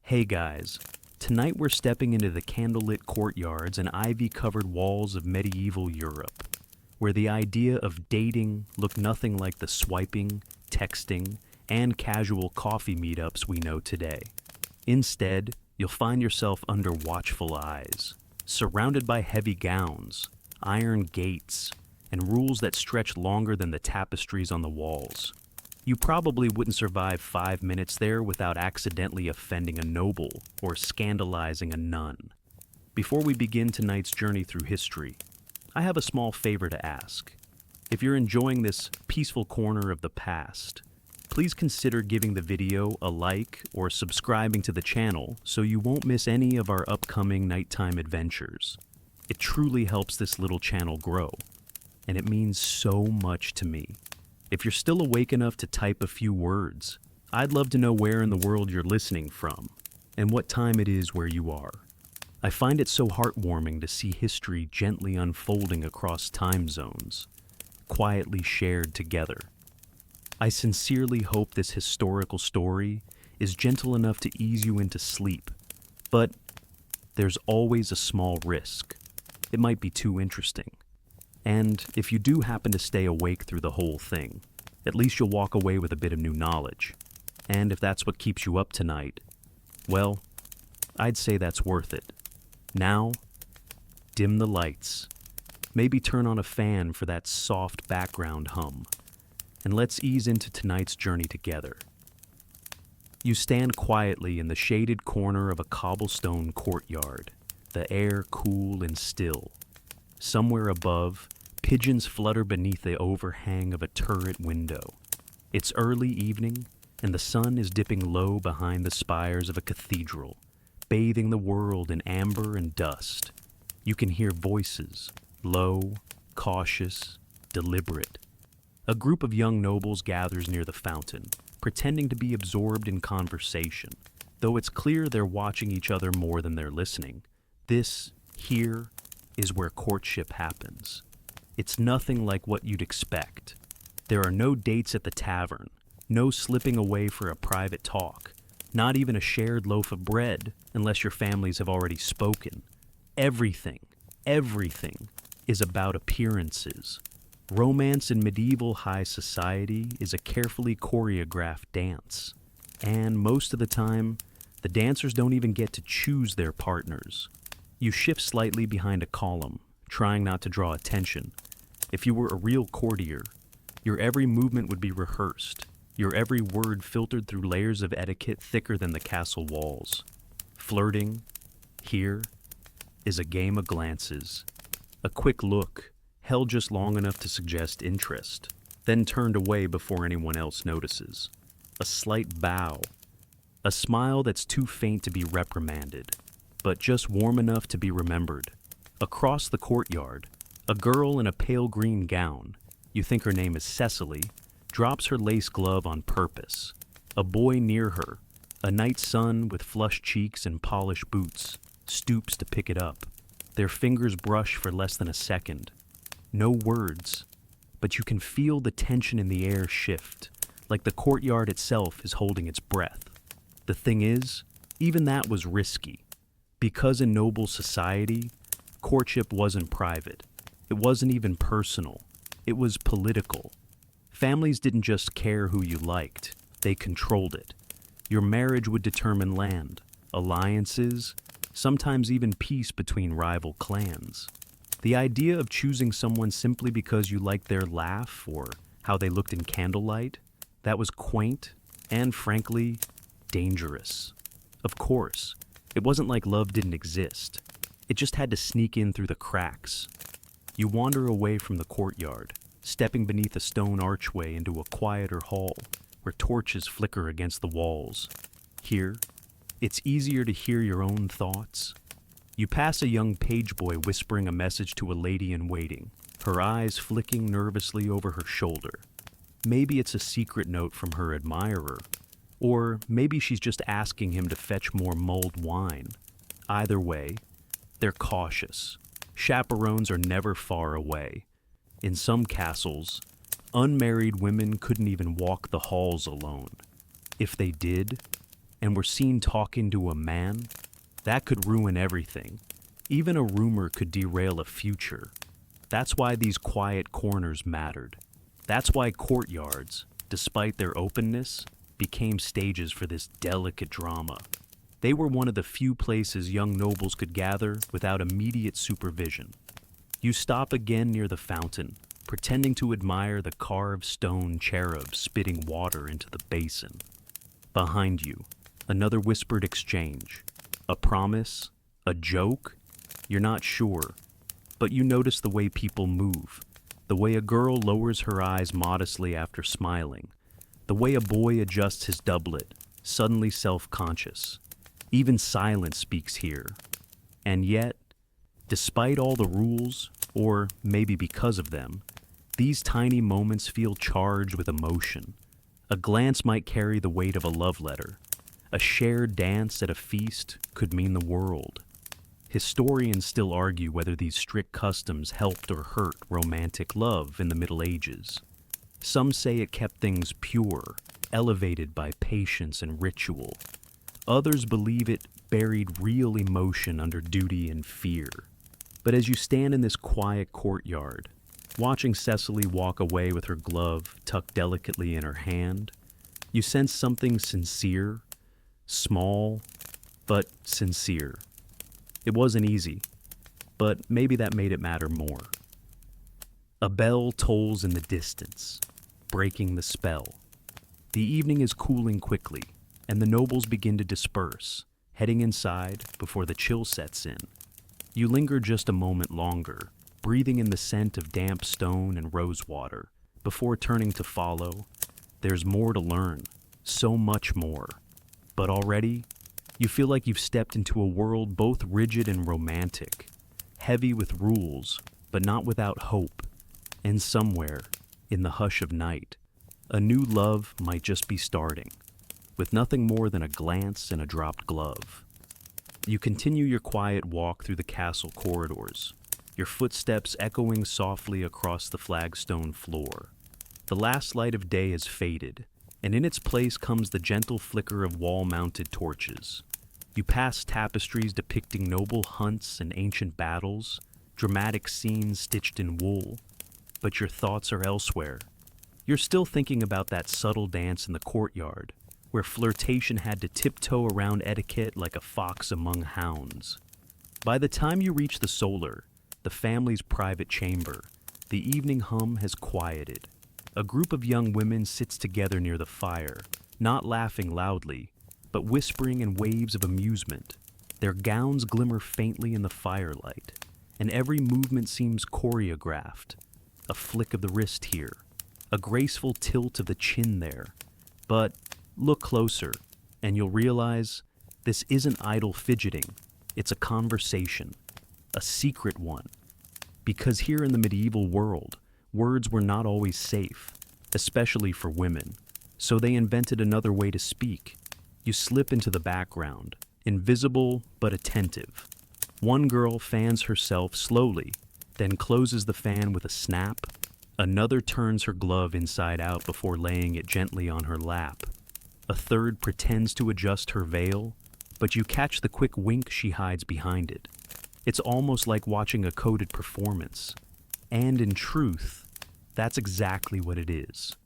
Hey guys, tonight we're stepping into the candlelit courtyards and ivy-covered walls of medieval Europe, where the idea of dating looked nothing like the swiping, texting, and casual coffee meetups we know today. Instead, you'll find yourself under watchful eyes, surrounded by heavy gowns, iron gates, and rules that stretch longer than the tapestries on the walls. You probably wouldn't survive 5 minutes there without accidentally offending a noble or scandalizing a nun. Before we begin tonight's journey through history, I have a small favor to ask. If you're enjoying this peaceful corner of the past, please consider giving the video a like or subscribing to the channel so you won't miss any of our upcoming nighttime adventures. It truly helps this little channel grow, and it means so much to me. If you're still awake enough to type a few words, I'd love to know where in the world you're listening from and what time it is where you are. I find it so heartwarming to see history gently unfolding across time zones, quietly shared together. I sincerely hope this historical story is gentle enough to ease you into sleep, but there's always a small risk. It might be too interesting. And if you do happen to stay awake through the whole thing, at least you'll walk away with a bit of new knowledge. And if that's what keeps you up tonight, well, I'd say that's worth it. Now, dim the lights. Maybe turn on a fan for that soft background hum. And let's ease into tonight's journey together. You stand quietly in the shaded corner of a cobblestone courtyard, the air cool and still. Somewhere above, pigeons flutter beneath the overhang of a turret window. It's early evening, and the sun is dipping low behind the spires of a cathedral, bathing the world in amber and dust. You can hear voices, low, cautious, deliberate. A group of young nobles gathers near the fountain, pretending to be absorbed in conversation, though it's clear they're watching each other more than they're listening. This, here, is where courtship happens. It's nothing like what you'd expect. There are no dates at the tavern, no slipping away for a private talk, not even a shared loaf of bread unless your families have already spoken. Everything is about appearances. Romance in medieval high society is a carefully choreographed dance, and most of the time, the dancers don't even get to choose their partners. You shift slightly behind a column, trying not to draw attention. If you were a real courtier, your every movement would be rehearsed, your every word filtered through layers of etiquette thicker than the castle walls. Flirting, here, is a game of glances. A quick look, held just long enough to suggest interest, then turned away before anyone else notices. A slight bow, a smile that's too faint to be reprimanded, but just warm enough to be remembered. Across the courtyard, a girl in a pale green gown, you think her name is Cecily, drops her lace glove on purpose. A boy near her, a night sun with flushed cheeks and polished boots, stoops to pick it up. Their fingers brush for less than a second. No words, but you can feel the tension in the air shift, like the courtyard itself is holding its breath. The thing is, even that was risky. Because in noble society, courtship wasn't private. It wasn't even personal. It was political. Families didn't just care who you liked, they controlled it. Your marriage would determine land, alliances, sometimes even peace between rival clans. The idea of choosing someone simply because you liked their laugh or how they looked in candlelight, that was quaint and, frankly, dangerous. Of course, it wasn't like love didn't exist. It just had to sneak in through the cracks. You wander away from the courtyard, stepping beneath a stone archway into a quieter hall where torches flicker against the walls. Here, it's easier to hear your own thoughts. You pass a young page boy whispering a message to a lady in waiting, her eyes flicking nervously over her shoulder. Maybe it's a secret note from her admirer, or maybe she's just asking him to fetch more mulled wine. Either way, they're cautious. Chaperones are never far away. In some castles, unmarried women couldn't even walk the halls alone. If they did, and were seen talking to a man, that could ruin everything. Even a rumor could derail a future. That's why these quiet corners mattered. That's why courtyards, despite their openness, became stages for this delicate drama. They were one of the few places young nobles could gather without immediate supervision. You stop again near the fountain, pretending to admire the carved stone cherub spitting water into the basin. Behind you, another whispered exchange. A promise? A joke? You're not sure, but you notice the way people move, the way a girl lowers her eyes modestly after smiling, the way a boy adjusts his doublet, suddenly self-conscious. Even silence speaks here. And yet, despite all the rules, or maybe because of them, these tiny moments feel charged with emotion. A glance might carry the weight of a love letter. A shared dance at a feast could mean the world. Historians still argue whether these strict customs helped or hurt romantic love in the Middle Ages. Some say it kept things pure, elevated by patience and ritual. Others believe it buried real emotion under duty and fear. But as you stand in this quiet courtyard, watching Cecily walk away with her glove tucked delicately in her hand, you sense something sincere, small, but sincere. It wasn't easy, but maybe that made it matter more. A bell tolls in the distance, breaking the spell. The evening is cooling quickly, and the nobles begin to disperse, heading inside before the chill sets in. You linger just a moment longer, breathing in the scent of damp stone and rosewater, before turning to follow. There's more to learn, so much more. But already, you feel like you've stepped into a world both rigid and romantic, heavy with rules, but not without hope. And somewhere, in the hush of night, a new love might just be starting, with nothing more than a glance and a dropped glove. You continue your quiet walk through the castle corridors, your footsteps echoing softly across the flagstone floor. The last light of day has faded, and in its place comes the gentle flicker of wall-mounted torches. You pass tapestries depicting noble hunts and ancient battles, dramatic scenes stitched in wool, but your thoughts are elsewhere. You're still thinking about that subtle dance in the courtyard, where flirtation had to tiptoe around etiquette like a fox among hounds. By the time you reach the solar, the family's private chamber, the evening hum has quieted. A group of young women sits together near the fire, not laughing loudly, but whispering in waves of amusement. Their gowns glimmer faintly in the firelight, and every movement seems choreographed. A flick of the wrist here, a graceful tilt of the chin there. But look closer, and you'll realize this isn't idle fidgeting. It's a conversation, a secret one. Because here in the medieval world, words were not always safe, especially for women. So they invented another way to speak. You slip into the background, invisible but attentive. One girl fans herself slowly, then closes the fan with a snap. Another turns her glove inside out before laying it gently on her lap. A third pretends to adjust her veil, but you catch the quick wink she hides behind it. It's almost like watching a coded performance. And in truth, that's exactly what it is.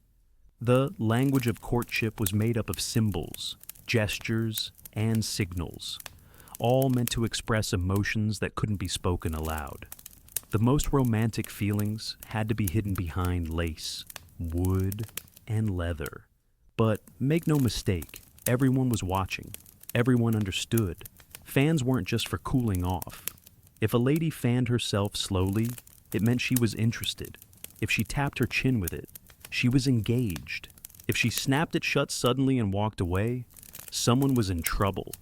The language of courtship was made up of symbols, gestures, and signals, all meant to express emotions that couldn't be spoken aloud. The most romantic feelings had to be hidden behind lace, wood, and leather. But make no mistake, everyone was watching. Everyone understood. Fans weren't just for cooling off. If a lady fanned herself slowly, it meant she was interested. If she tapped her chin with it, she was engaged. If she snapped it shut suddenly and walked away, someone was in trouble.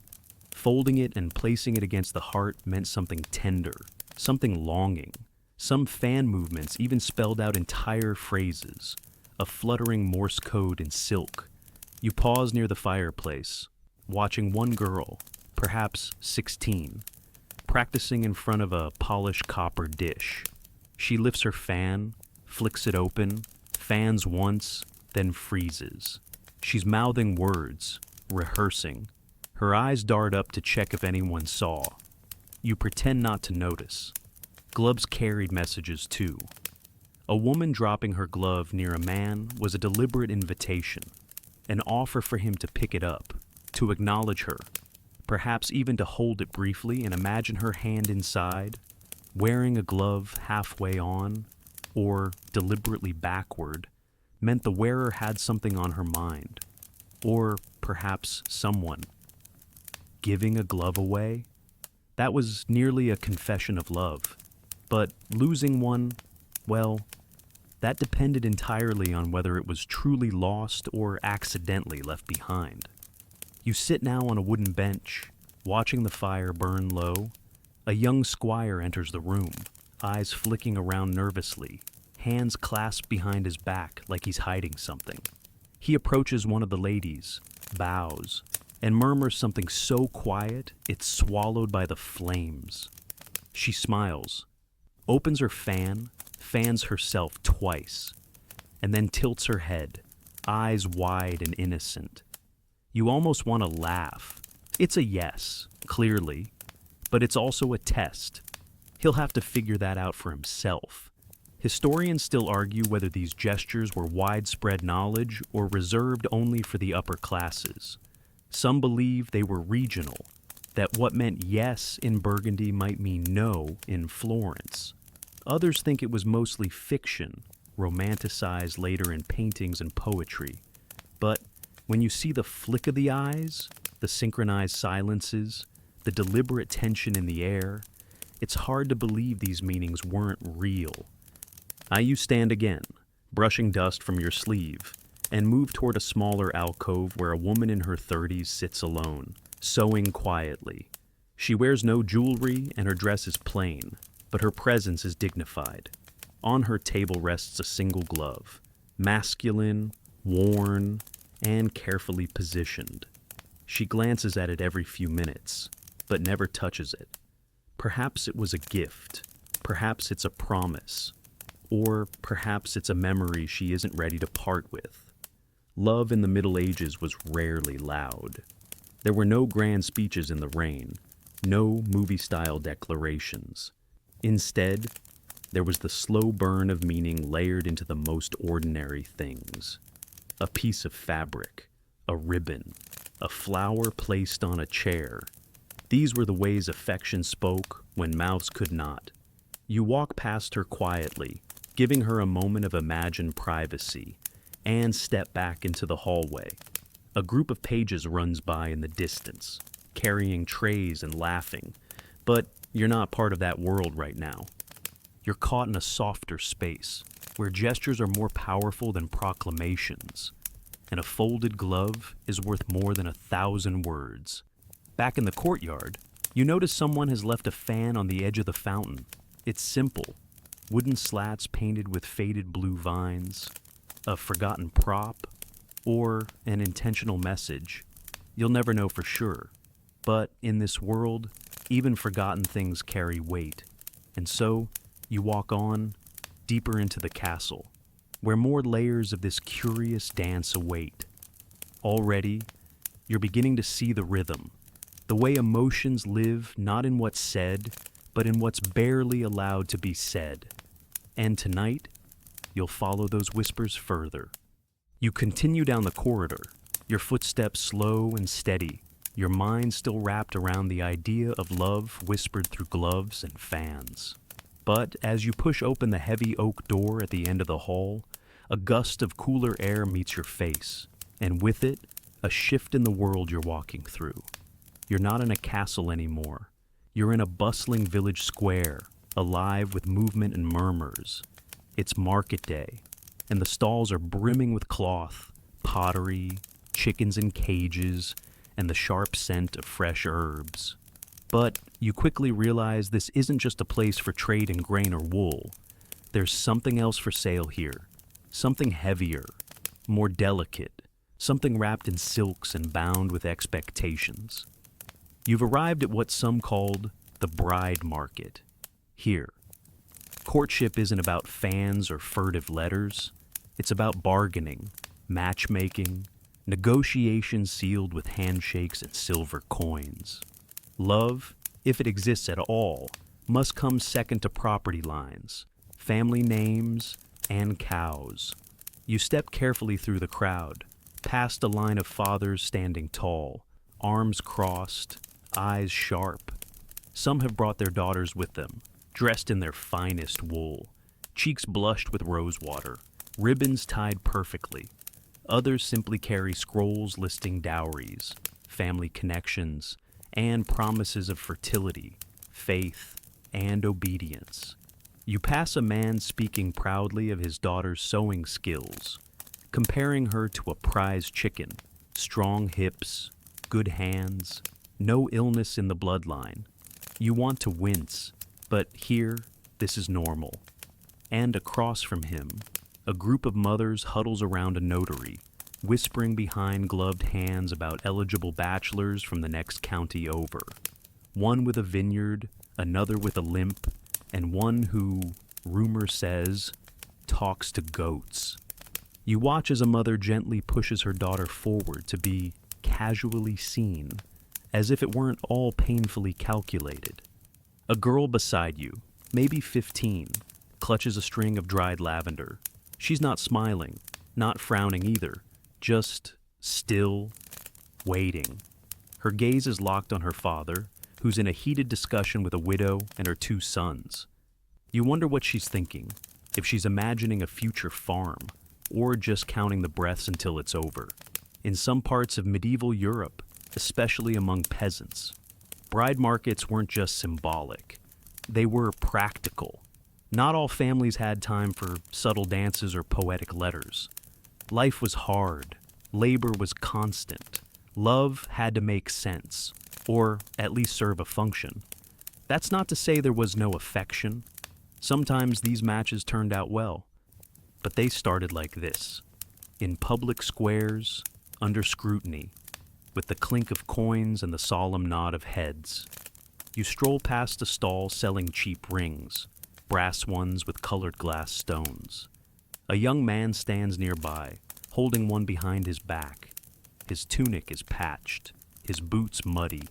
Folding it and placing it against the heart meant something tender, something longing. Some fan movements even spelled out entire phrases, a fluttering Morse code in silk. You pause near the fireplace, watching one girl, perhaps 16, practicing in front of a polished copper dish. She lifts her fan, flicks it open, fans once, then freezes. She's mouthing words, rehearsing, Her eyes dart up to check if anyone saw. You pretend not to notice. Gloves carried messages too. A woman dropping her glove near a man was a deliberate invitation, an offer for him to pick it up, to acknowledge her, perhaps even to hold it briefly and imagine her hand inside, wearing a glove halfway on, or deliberately backward, meant the wearer had something on her mind, or perhaps someone. Giving a glove away? That was nearly a confession of love. But losing one, well, that depended entirely on whether it was truly lost or accidentally left behind. You sit now on a wooden bench, watching the fire burn low. A young squire enters the room, eyes flicking around nervously, hands clasped behind his back like he's hiding something. He approaches one of the ladies, bows, and murmurs something so quiet it's swallowed by the flames. She smiles, opens her fan, fans herself twice, and then tilts her head, eyes wide and innocent. You almost want to laugh. It's a yes, clearly, but it's also a test. He'll have to figure that out for himself. Historians still argue whether these gestures were widespread knowledge or reserved only for the upper classes. Some believe they were regional, that what meant yes in Burgundy might mean no in Florence. Others think it was mostly fiction, romanticized later in paintings and poetry. But when you see the flick of the eyes, the synchronized silences, the deliberate tension in the air, it's hard to believe these meanings weren't real. You stand again, brushing dust from your sleeve, and move toward a smaller alcove where a woman in her 30s sits alone, sewing quietly. She wears no jewelry and her dress is plain, but her presence is dignified. On her table rests a single glove, masculine, worn, and carefully positioned. She glances at it every few minutes, but never touches it. Perhaps it was a gift, perhaps it's a promise, or perhaps it's a memory she isn't ready to part with. Love in the Middle Ages was rarely loud. There were no grand speeches in the rain, no movie-style declarations. Instead, there was the slow burn of meaning layered into the most ordinary things. A piece of fabric, a ribbon, a flower placed on a chair. These were the ways affection spoke when mouths could not. You walk past her quietly, giving her a moment of imagined privacy, and step back into the hallway. A group of pages runs by in the distance, carrying trays and laughing, but you're not part of that world right now. You're caught in a softer space, where gestures are more powerful than proclamations, and a folded glove is worth more than 1,000 words. Back in the courtyard, you notice someone has left a fan on the edge of the fountain. It's simple, wooden slats painted with faded blue vines, a forgotten prop, or an intentional message. You'll never know for sure. But in this world, even forgotten things carry weight. And so, you walk on, deeper into the castle, where more layers of this curious dance await. Already, you're beginning to see the rhythm, the way emotions live not in what's said, but in what's barely allowed to be said. And tonight, you'll follow those whispers further. You continue down the corridor, your footsteps slow and steady, your mind still wrapped around the idea of love whispered through gloves and fans. But as you push open the heavy oak door at the end of the hall, a gust of cooler air meets your face, and with it, a shift in the world you're walking through. You're not in a castle anymore. You're in a bustling village square, alive with movement and murmurs. It's market day, and the stalls are brimming with cloth, pottery, chickens in cages, and the sharp scent of fresh herbs. But you quickly realize this isn't just a place for trade in grain or wool. There's something else for sale here, something heavier, more delicate, something wrapped in silks and bound with expectations. You've arrived at what some called the bride market. Here, courtship isn't about fans or furtive letters. It's about bargaining, matchmaking, Negotiations sealed with handshakes and silver coins. Love, if it exists at all, must come second to property lines, family names, and cows. You step carefully through the crowd, past a line of fathers standing tall, arms crossed, eyes sharp. Some have brought their daughters with them, dressed in their finest wool, cheeks blushed with rosewater, ribbons tied perfectly. Others simply carry scrolls listing dowries, family connections, and promises of fertility, faith, and obedience. You pass a man speaking proudly of his daughter's sewing skills, comparing her to a prize chicken, strong hips, good hands, no illness in the bloodline. You want to wince, but here, this is normal. And across from him, a group of mothers huddles around a notary, whispering behind gloved hands about eligible bachelors from the next county over. One with a vineyard, another with a limp, and one who, rumor says, talks to goats. You watch as a mother gently pushes her daughter forward to be casually seen, as if it weren't all painfully calculated. A girl beside you, maybe 15, clutches a string of dried lavender. She's not smiling, not frowning either, just still, waiting. Her gaze is locked on her father, who's in a heated discussion with a widow and her 2 sons. You wonder what she's thinking, if she's imagining a future farm, or just counting the breaths until it's over. In some parts of medieval Europe, especially among peasants, bride markets weren't just symbolic. They were practical. Not all families had time for subtle dances or poetic letters. Life was hard. Labor was constant. Love had to make sense, or at least serve a function. That's not to say there was no affection. Sometimes these matches turned out well. But they started like this, in public squares, under scrutiny, with the clink of coins and the solemn nod of heads. You stroll past a stall selling cheap rings, brass ones with colored glass stones. A young man stands nearby, holding one behind his back. His tunic is patched, his boots muddy.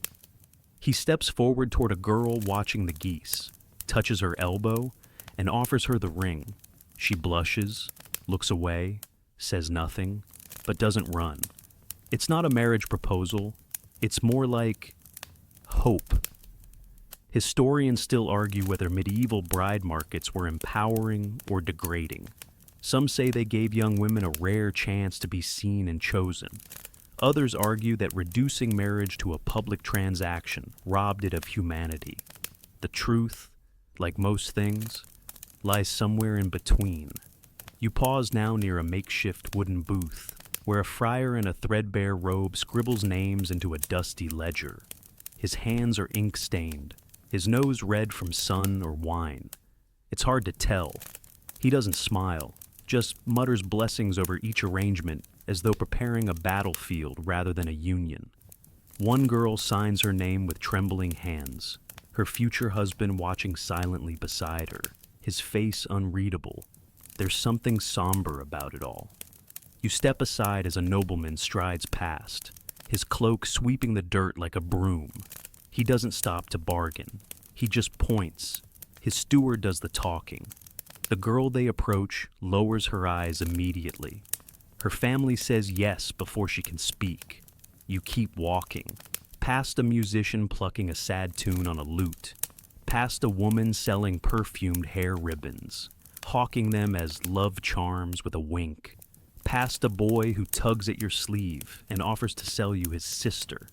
He steps forward toward a girl watching the geese, touches her elbow, and offers her the ring. She blushes, looks away, says nothing, but doesn't run. It's not a marriage proposal. It's more like hope. Historians still argue whether medieval bride markets were empowering or degrading. Some say they gave young women a rare chance to be seen and chosen. Others argue that reducing marriage to a public transaction robbed it of humanity. The truth, like most things, lies somewhere in between. You pause now near a makeshift wooden booth, where a friar in a threadbare robe scribbles names into a dusty ledger. His hands are ink-stained, his nose red from sun or wine. It's hard to tell. He doesn't smile, just mutters blessings over each arrangement as though preparing a battlefield rather than a union. One girl signs her name with trembling hands, her future husband watching silently beside her, his face unreadable. There's something somber about it all. You step aside as a nobleman strides past, his cloak sweeping the dirt like a broom. He doesn't stop to bargain. He just points. His steward does the talking. The girl they approach lowers her eyes immediately. Her family says yes before she can speak. You keep walking, past a musician plucking a sad tune on a lute, past a woman selling perfumed hair ribbons, hawking them as love charms with a wink, past a boy who tugs at your sleeve and offers to sell you his sister.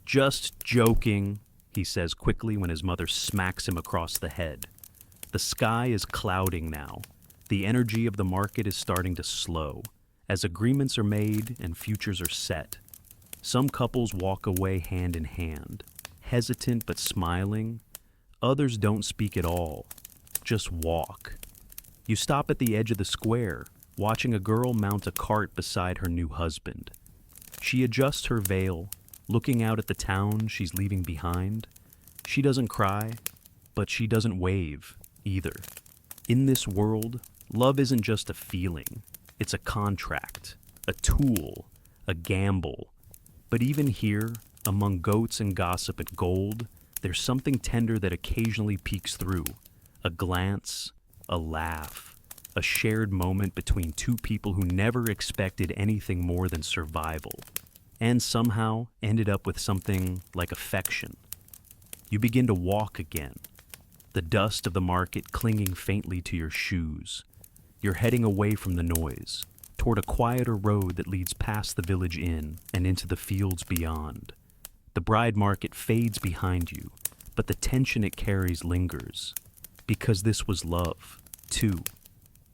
Just joking, he says quickly when his mother smacks him across the head. The sky is clouding now. The energy of the market is starting to slow, as agreements are made and futures are set. Some couples walk away hand in hand, hesitant but smiling. Others don't speak at all, just walk. You stop at the edge of the square, watching a girl mount a cart beside her new husband. She adjusts her veil, looking out at the town she's leaving behind. She doesn't cry, but she doesn't wave either. In this world, love isn't just a feeling. It's a contract, a tool, a gamble. But even here, among goats and gossip and gold, there's something tender that occasionally peeks through. A glance, a laugh, a shared moment between two people who never expected anything more than survival, and somehow ended up with something like affection. You begin to walk again, the dust of the market clinging faintly to your shoes. You're heading away from the noise, toward a quieter road that leads past the village inn and into the fields beyond. The bride market fades behind you, but the tension it carries lingers. Because this was love, too.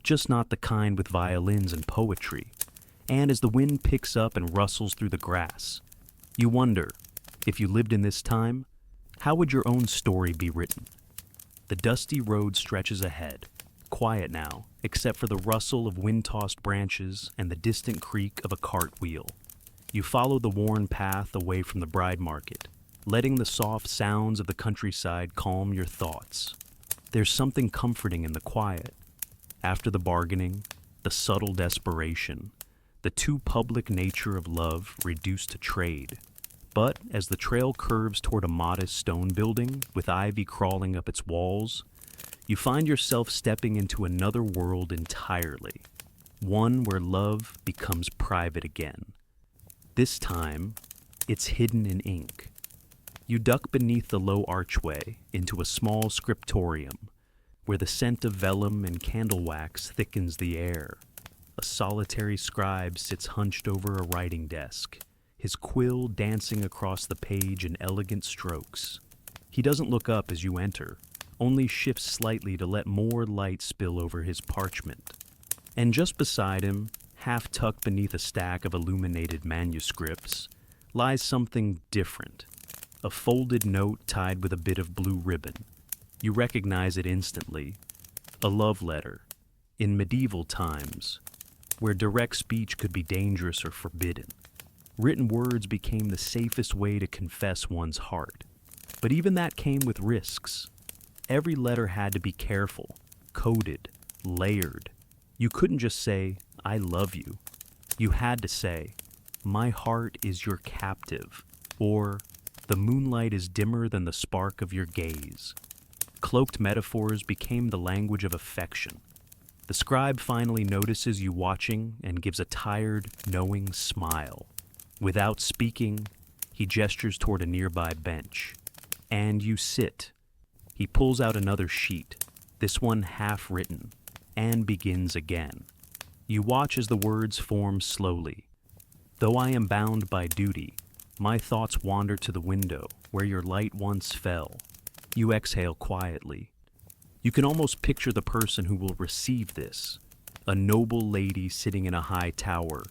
Just not the kind with violins and poetry. And as the wind picks up and rustles through the grass, you wonder, if you lived in this time, how would your own story be written? The dusty road stretches ahead, quiet now, except for the rustle of wind-tossed branches and the distant creak of a cart wheel. You follow the worn path away from the bride market, letting the soft sounds of the countryside calm your thoughts. There's something comforting in the quiet. After the bargaining, the subtle desperation, the too public nature of love reduced to trade. But as the trail curves toward a modest stone building with ivy crawling up its walls, you find yourself stepping into another world entirely, one where love becomes private again. This time, it's hidden in ink. You duck beneath the low archway into a small scriptorium, where the scent of vellum and candle wax thickens the air. A solitary scribe sits hunched over a writing desk, his quill dancing across the page in elegant strokes. He doesn't look up as you enter, only shifts slightly to let more light spill over his parchment. And just beside him, half tucked beneath a stack of illuminated manuscripts, lies something different. A folded note tied with a bit of blue ribbon. You recognize it instantly. A love letter, in medieval times, where direct speech could be dangerous or forbidden. Written words became the safest way to confess one's heart. But even that came with risks. Every letter had to be careful, coded, layered. You couldn't just say, "I love you." You had to say, "My heart is your captive," or "The moonlight is dimmer than the spark of your gaze." Cloaked metaphors became the language of affection. The scribe finally notices you watching and gives a tired, knowing smile. Without speaking, he gestures toward a nearby bench. And you sit. He pulls out another sheet, this one half-written, and begins again. You watch as the words form slowly. Though I am bound by duty, my thoughts wander to the window where your light once fell. You exhale quietly. You can almost picture the person who will receive this, a noble lady sitting in a high tower,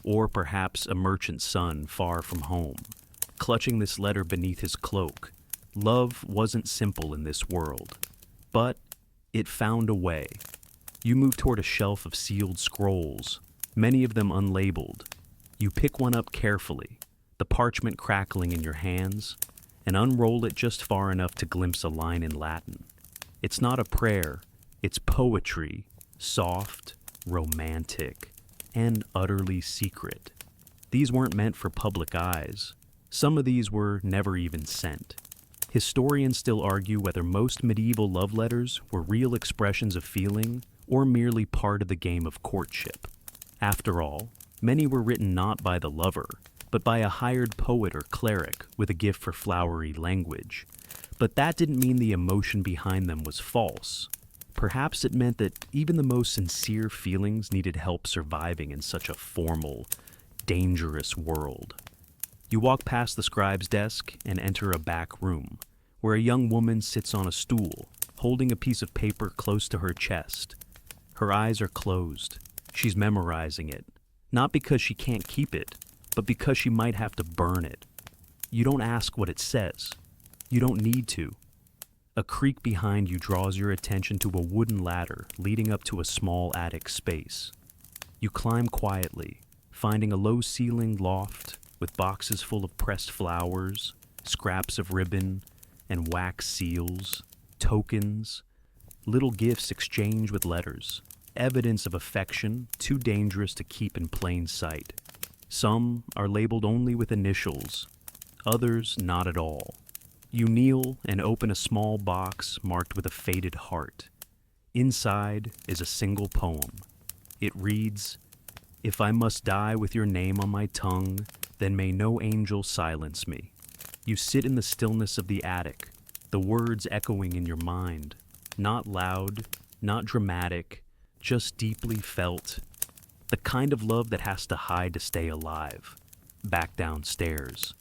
or perhaps a merchant's son far from home, clutching this letter beneath his cloak. Love wasn't simple in this world, but it found a way. You move toward a shelf of sealed scrolls, many of them unlabeled. You pick one up carefully, the parchment crackling in your hands, and unroll it just far enough to glimpse a line in Latin. It's not a prayer, it's poetry, soft, romantic, and utterly secret. These weren't meant for public eyes. Some of these were never even sent. Historians still argue whether most medieval love letters were real expressions of feeling or merely part of the game of courtship. After all, many were written not by the lover, but by a hired poet or cleric with a gift for flowery language. But that didn't mean the emotion behind them was false. Perhaps it meant that even the most sincere feelings needed help surviving in such a formal, dangerous world. You walk past the scribe's desk and enter a back room, where a young woman sits on a stool, holding a piece of paper close to her chest. Her eyes are closed. She's memorizing it, not because she can't keep it, but because she might have to burn it. You don't ask what it says. You don't need to. A creak behind you draws your attention to a wooden ladder leading up to a small attic space. You climb quietly, finding a low-ceilinged loft with boxes full of pressed flowers, scraps of ribbon, and wax seals, tokens, little gifts exchanged with letters, evidence of affection too dangerous to keep in plain sight. Some are labeled only with initials, others not at all. You kneel and open a small box marked with a faded heart. Inside is a single poem. It reads, "If I must die with your name on my tongue, then may no angel silence me." You sit in the stillness of the attic, the words echoing in your mind, not loud, not dramatic, just deeply felt. The kind of love that has to hide to stay alive. Back downstairs.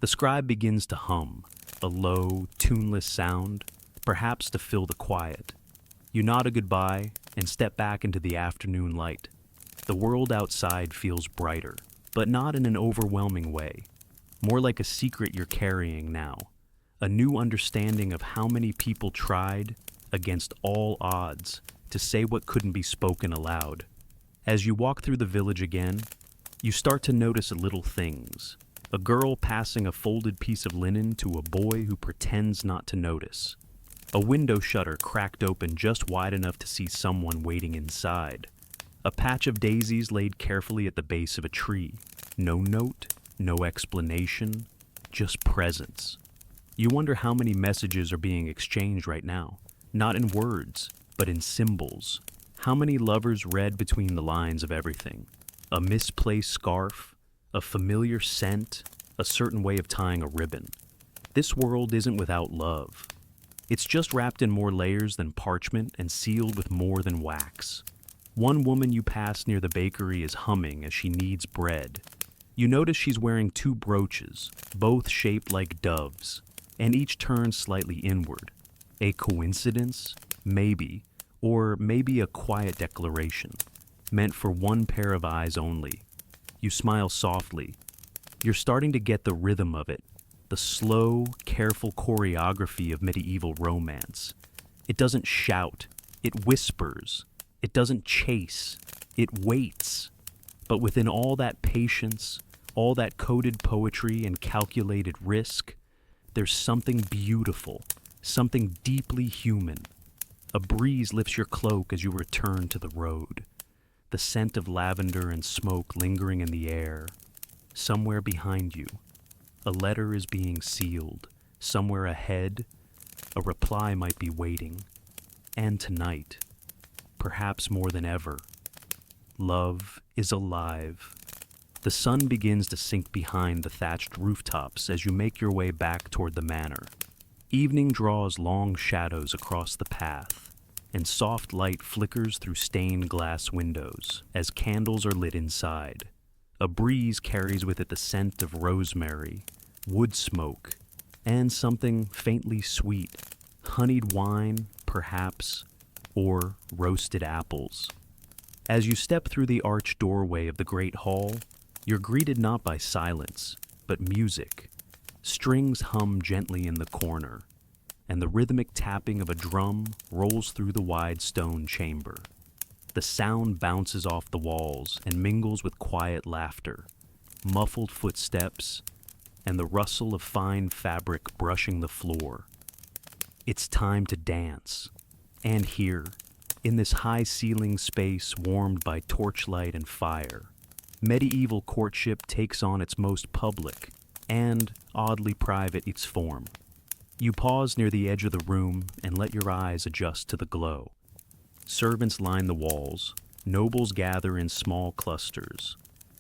The scribe begins to hum, a low, tuneless sound, perhaps to fill the quiet. You nod a goodbye and step back into the afternoon light. The world outside feels brighter, but not in an overwhelming way. More like a secret you're carrying now. A new understanding of how many people tried, against all odds, to say what couldn't be spoken aloud. As you walk through the village again, you start to notice little things. A girl passing a folded piece of linen to a boy who pretends not to notice. A window shutter cracked open just wide enough to see someone waiting inside. A patch of daisies laid carefully at the base of a tree. No note, no explanation, just presence. You wonder how many messages are being exchanged right now. Not in words, but in symbols. How many lovers read between the lines of everything? A misplaced scarf, a familiar scent, a certain way of tying a ribbon. This world isn't without love. It's just wrapped in more layers than parchment and sealed with more than wax. One woman you pass near the bakery is humming as she kneads bread. You notice she's wearing two brooches, both shaped like doves, and each turned slightly inward. A coincidence? Maybe. Or maybe a quiet declaration, meant for one pair of eyes only. You smile softly. You're starting to get the rhythm of it, the slow, careful choreography of medieval romance. It doesn't shout, it whispers. It doesn't chase, it waits. But within all that patience, all that coded poetry and calculated risk, there's something beautiful, something deeply human. A breeze lifts your cloak as you return to the road. The scent of lavender and smoke lingering in the air. Somewhere behind you, a letter is being sealed. Somewhere ahead, a reply might be waiting. And tonight, perhaps more than ever, love is alive. The sun begins to sink behind the thatched rooftops as you make your way back toward the manor. Evening draws long shadows across the path, and soft light flickers through stained glass windows as candles are lit inside. A breeze carries with it the scent of rosemary, wood smoke, and something faintly sweet, honeyed wine, perhaps, or roasted apples. As you step through the arched doorway of the great hall, you're greeted not by silence, but music. Strings hum gently in the corner, and the rhythmic tapping of a drum rolls through the wide stone chamber. The sound bounces off the walls and mingles with quiet laughter, muffled footsteps, and the rustle of fine fabric brushing the floor. It's time to dance. And here, in this high-ceiling space warmed by torchlight and fire, medieval courtship takes on its most public and, oddly private, its form. You pause near the edge of the room and let your eyes adjust to the glow. Servants line the walls, nobles gather in small clusters,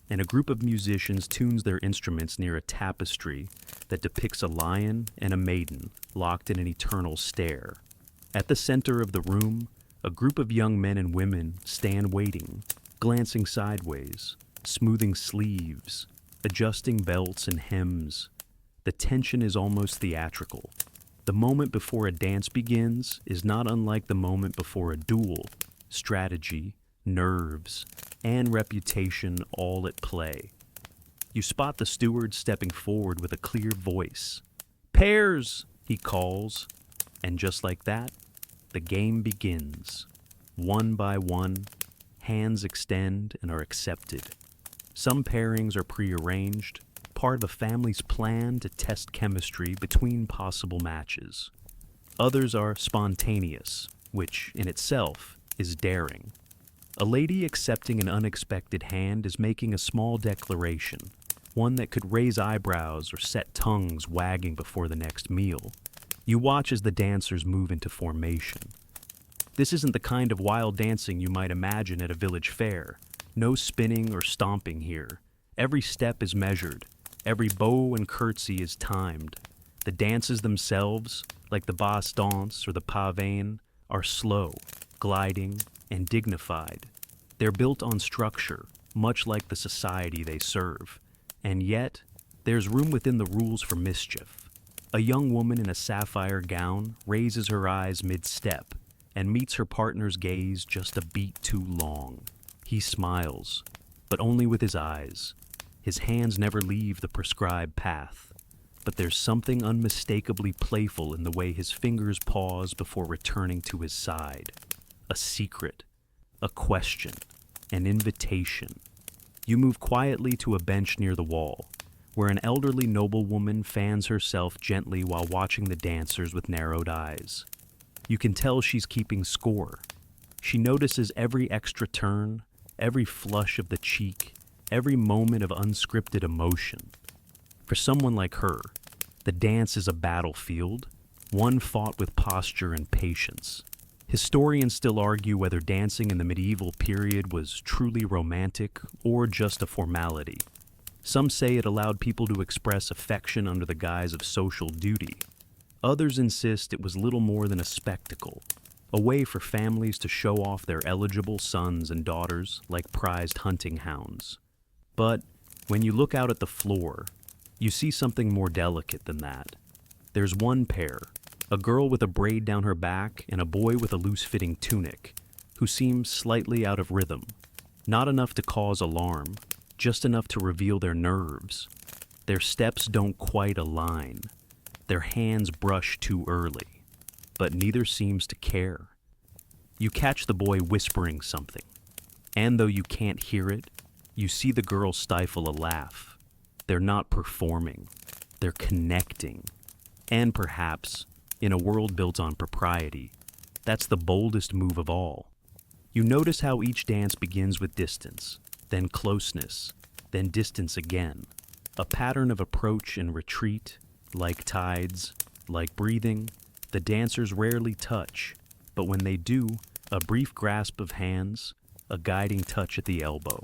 and a group of musicians tunes their instruments near a tapestry that depicts a lion and a maiden locked in an eternal stare. At the center of the room, a group of young men and women stand waiting, glancing sideways, smoothing sleeves, adjusting belts and hems. The tension is almost theatrical. The moment before a dance begins is not unlike the moment before a duel. Strategy, nerves, and reputation all at play. You spot the steward stepping forward with a clear voice. "Pairs!" he calls. And just like that, the game begins. One by one, hands extend and are accepted. Some pairings are prearranged, part of a family's plan to test chemistry between possible matches. Others are spontaneous, which in itself is daring. A lady accepting an unexpected hand is making a small declaration, one that could raise eyebrows or set tongues wagging before the next meal. You watch as the dancers move into formation. This isn't the kind of wild dancing you might imagine at a village fair. No spinning or stomping here. Every step is measured. Every bow and curtsy is timed. The dances themselves, like the basse danse or the pavane, are slow, gliding, and dignified. They're built on structure, much like the society they serve. And yet, there's room within the rules for mischief. A young woman in a sapphire gown raises her eyes mid-step and meets her partner's gaze just a beat too long. He smiles, but only with his eyes. His hands never leave the prescribed path, but there's something unmistakably playful in the way his fingers pause before returning to his side. A secret, a question, an invitation. You move quietly to a bench near the wall, where an elderly noblewoman fans herself gently while watching the dancers with narrowed eyes. You can tell she's keeping score. She notices every extra turn, every flush of the cheek, every moment of unscripted emotion. For someone like her, the dance is a battlefield, one fought with posture and patience. Historians still argue whether dancing in the medieval period was truly romantic or just a formality. Some say it allowed people to express affection under the guise of social duty. Others insist it was little more than a spectacle, a way for families to show off their eligible sons and daughters like prized hunting hounds. But when you look out at the floor, you see something more delicate than that. There's one pair, a girl with a braid down her back and a boy with a loose-fitting tunic, who seems slightly out of rhythm. Not enough to cause alarm, just enough to reveal their nerves. Their steps don't quite align. Their hands brush too early, but neither seems to care. You catch the boy whispering something, and though you can't hear it, you see the girl stifle a laugh. They're not performing, they're connecting. And perhaps, in a world built on propriety, that's the boldest move of all. You notice how each dance begins with distance, then closeness, then distance again. A pattern of approach and retreat, like tides, like breathing. The dancers rarely touch, but when they do, a brief grasp of hands, a guiding touch at the elbow.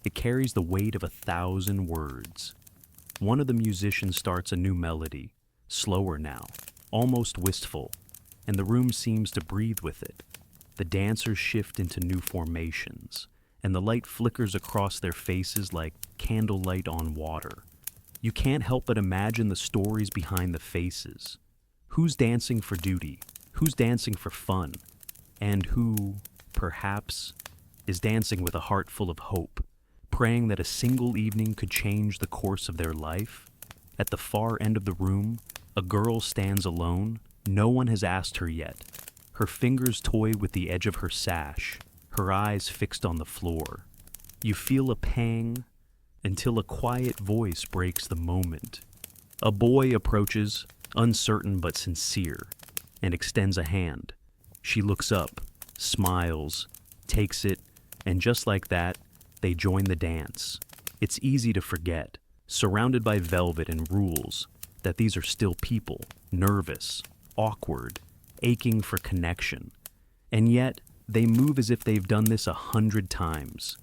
It carries the weight of 1,000 words. One of the musicians starts a new melody, slower now, almost wistful, and the room seems to breathe with it. The dancers shift into new formations, and the light flickers across their faces like candlelight on water. You can't help but imagine the stories behind the faces. Who's dancing for duty? Who's dancing for fun? And who, perhaps, is dancing with a heart full of hope, praying that a single evening could change the course of their life? At the far end of the room, a girl stands alone. No one has asked her yet. Her fingers toy with the edge of her sash, her eyes fixed on the floor. You feel a pang until a quiet voice breaks the moment. A boy approaches, uncertain but sincere, and extends a hand. She looks up, smiles, takes it, and just like that, they join the dance. It's easy to forget, surrounded by velvet and rules, that these are still people, nervous, awkward, aching for connection. And yet, they move as if they've done this 100 times.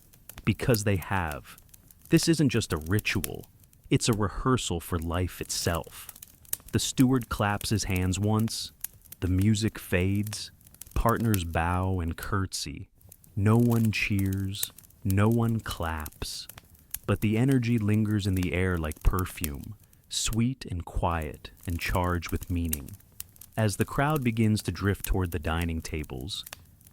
Because they have. This isn't just a ritual, it's a rehearsal for life itself. The steward claps his hands once, the music fades, partners bow and curtsy. No one cheers, no one claps. But the energy lingers in the air like perfume, sweet and quiet and charged with meaning. As the crowd begins to drift toward the dining tables,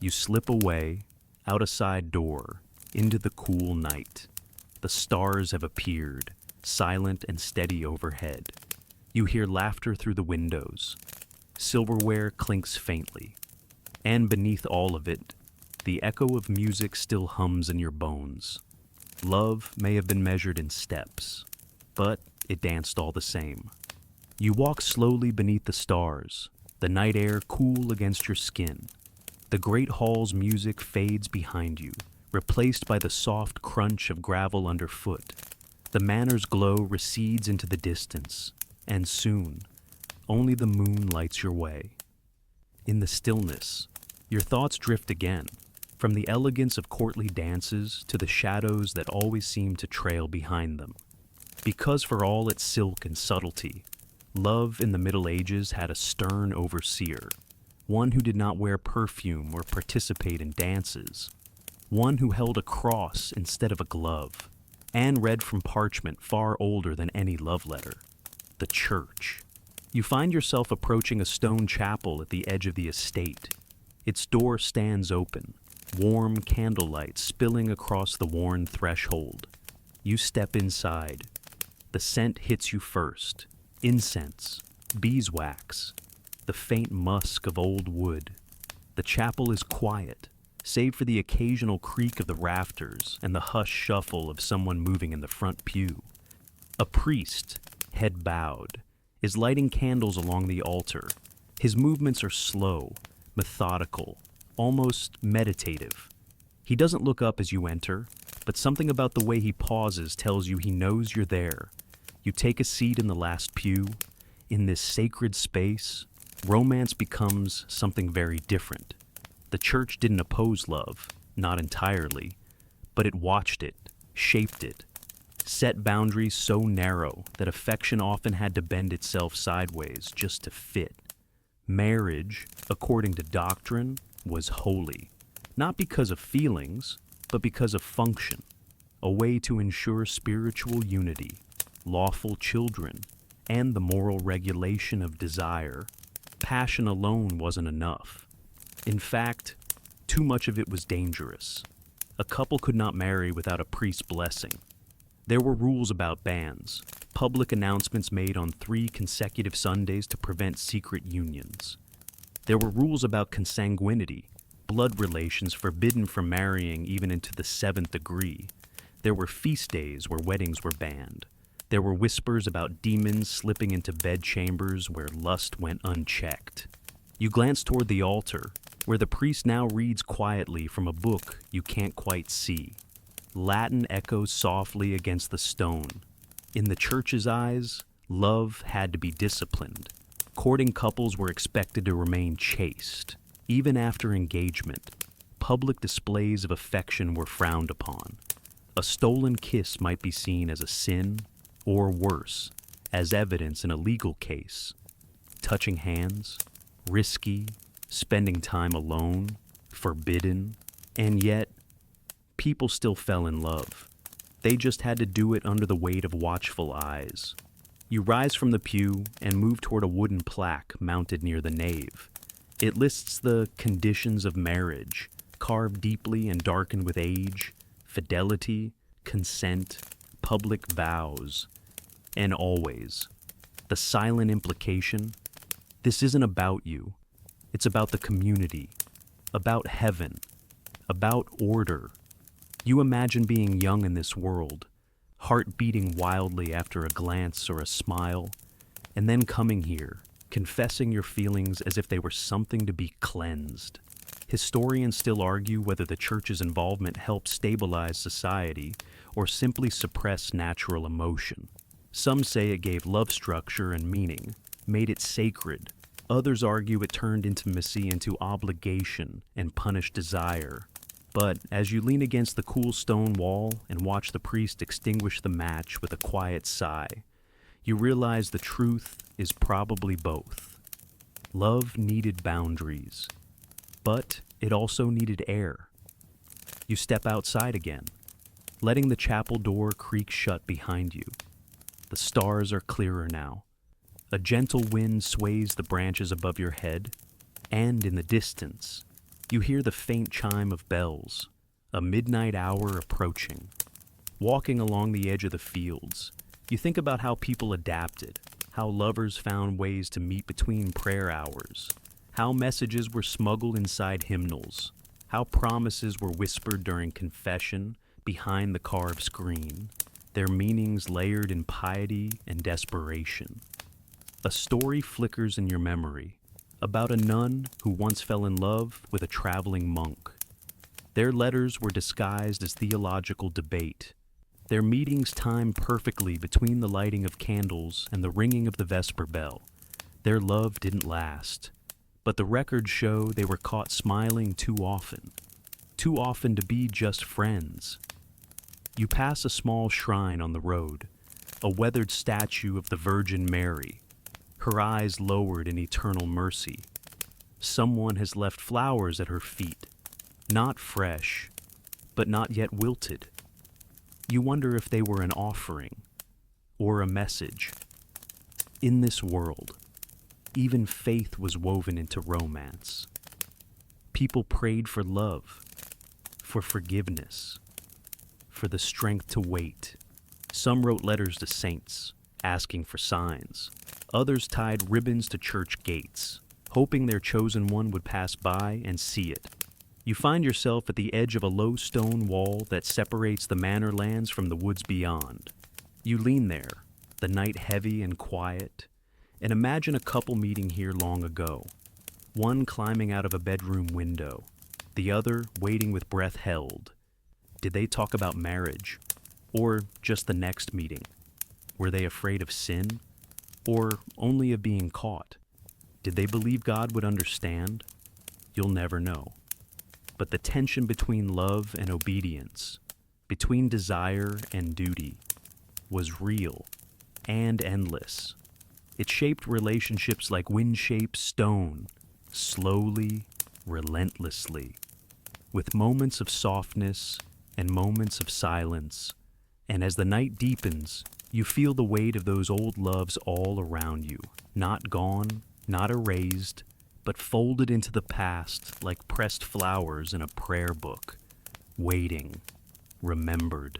you slip away, out a side door, into the cool night. The stars have appeared, silent and steady overhead. You hear laughter through the windows. Silverware clinks faintly. And beneath all of it, the echo of music still hums in your bones. Love may have been measured in steps, but it danced all the same. You walk slowly beneath the stars, the night air cool against your skin. The great hall's music fades behind you, replaced by the soft crunch of gravel underfoot. The manor's glow recedes into the distance, and soon, only the moon lights your way. In the stillness, your thoughts drift again, from the elegance of courtly dances to the shadows that always seem to trail behind them. Because for all its silk and subtlety, love in the Middle Ages had a stern overseer, one who did not wear perfume or participate in dances, one who held a cross instead of a glove, and read from parchment far older than any love letter: the church. You find yourself approaching a stone chapel at the edge of the estate. Its door stands open, warm candlelight spilling across the worn threshold. You step inside. The scent hits you first: incense, beeswax, the faint musk of old wood. The chapel is quiet, save for the occasional creak of the rafters and the hushed shuffle of someone moving in the front pew. A priest, head bowed, is lighting candles along the altar. His movements are slow, methodical, almost meditative. He doesn't look up as you enter, but something about the way he pauses tells you he knows you're there. You take a seat in the last pew. In this sacred space, romance becomes something very different. The church didn't oppose love, not entirely, but it watched it, shaped it, set boundaries so narrow that affection often had to bend itself sideways just to fit. Marriage, according to doctrine, was holy, not because of feelings, but because of function, a way to ensure spiritual unity, lawful children, and the moral regulation of desire. Passion alone wasn't enough. In fact, too much of it was dangerous. A couple could not marry without a priest's blessing. There were rules about bans, public announcements made on 3 consecutive Sundays to prevent secret unions. There were rules about consanguinity, blood relations forbidden from marrying even into the 7th degree. There were feast days where weddings were banned. There were whispers about demons slipping into bedchambers where lust went unchecked. You glance toward the altar, where the priest now reads quietly from a book you can't quite see. Latin echoes softly against the stone. In the church's eyes, love had to be disciplined. Courting couples were expected to remain chaste. Even after engagement, public displays of affection were frowned upon. A stolen kiss might be seen as a sin, or worse, as evidence in a legal case. Touching hands, risky, spending time alone, forbidden, and yet, people still fell in love. They just had to do it under the weight of watchful eyes. You rise from the pew and move toward a wooden plaque mounted near the nave. It lists the conditions of marriage, carved deeply and darkened with age: fidelity, consent, public vows, and always, the silent implication: this isn't about you. It's about the community, about heaven, about order. You imagine being young in this world, heart beating wildly after a glance or a smile, and then coming here, confessing your feelings as if they were something to be cleansed. Historians still argue whether the church's involvement helped stabilize society or simply suppress natural emotion. Some say it gave love structure and meaning, made it sacred. Others argue it turned intimacy into obligation and punished desire. But as you lean against the cool stone wall and watch the priest extinguish the match with a quiet sigh, you realize the truth is probably both. Love needed boundaries, but it also needed air. You step outside again, letting the chapel door creak shut behind you. The stars are clearer now. A gentle wind sways the branches above your head, and in the distance, you hear the faint chime of bells, a midnight hour approaching. Walking along the edge of the fields, you think about how people adapted, how lovers found ways to meet between prayer hours, how messages were smuggled inside hymnals, how promises were whispered during confession behind the carved screen, their meanings layered in piety and desperation. A story flickers in your memory about a nun who once fell in love with a traveling monk. Their letters were disguised as theological debate. Their meetings timed perfectly between the lighting of candles and the ringing of the vesper bell. Their love didn't last, but the records show they were caught smiling too often to be just friends. You pass a small shrine on the road, a weathered statue of the Virgin Mary, her eyes lowered in eternal mercy. Someone has left flowers at her feet, not fresh, but not yet wilted. You wonder if they were an offering or a message. In this world, even faith was woven into romance. People prayed for love, for forgiveness, for the strength to wait. Some wrote letters to saints, asking for signs. Others tied ribbons to church gates, hoping their chosen one would pass by and see it. You find yourself at the edge of a low stone wall that separates the manor lands from the woods beyond. You lean there, the night heavy and quiet, and imagine a couple meeting here long ago. One climbing out of a bedroom window, the other waiting with breath held. Did they talk about marriage? Or just the next meeting? Were they afraid of sin? Or only of being caught? Did they believe God would understand? You'll never know. But the tension between love and obedience, between desire and duty, was real and endless. It shaped relationships like wind shapes stone, slowly, relentlessly, with moments of softness and moments of silence. And as the night deepens, you feel the weight of those old loves all around you, not gone, not erased, but folded into the past like pressed flowers in a prayer book, waiting, remembered,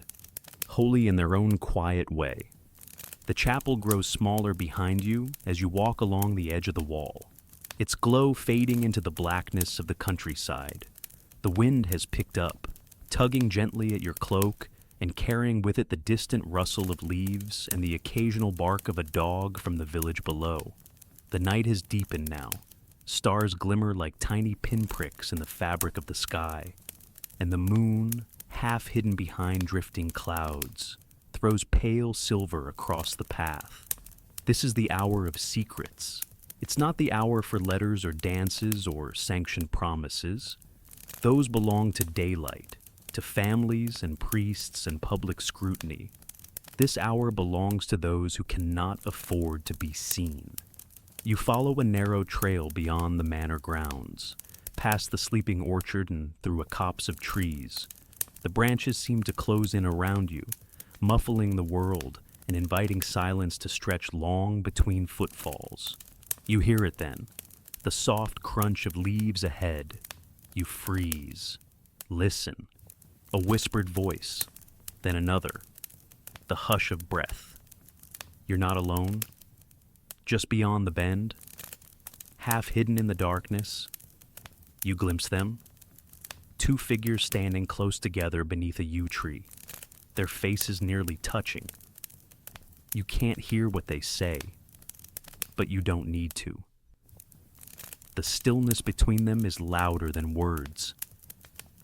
holy in their own quiet way. The chapel grows smaller behind you as you walk along the edge of the wall, its glow fading into the blackness of the countryside. The wind has picked up, tugging gently at your cloak and carrying with it the distant rustle of leaves and the occasional bark of a dog from the village below. The night has deepened now. Stars glimmer like tiny pinpricks in the fabric of the sky, and the moon, half hidden behind drifting clouds, throws pale silver across the path. This is the hour of secrets. It's not the hour for letters or dances or sanctioned promises. Those belong to daylight, to families and priests and public scrutiny. This hour belongs to those who cannot afford to be seen. You follow a narrow trail beyond the manor grounds, past the sleeping orchard and through a copse of trees. The branches seem to close in around you, muffling the world and inviting silence to stretch long between footfalls. You hear it then, the soft crunch of leaves ahead. You freeze. Listen. A whispered voice, then another. The hush of breath. You're not alone. Just beyond the bend, half hidden in the darkness, you glimpse them. Two figures standing close together beneath a yew tree, their faces nearly touching. You can't hear what they say, but you don't need to. The stillness between them is louder than words.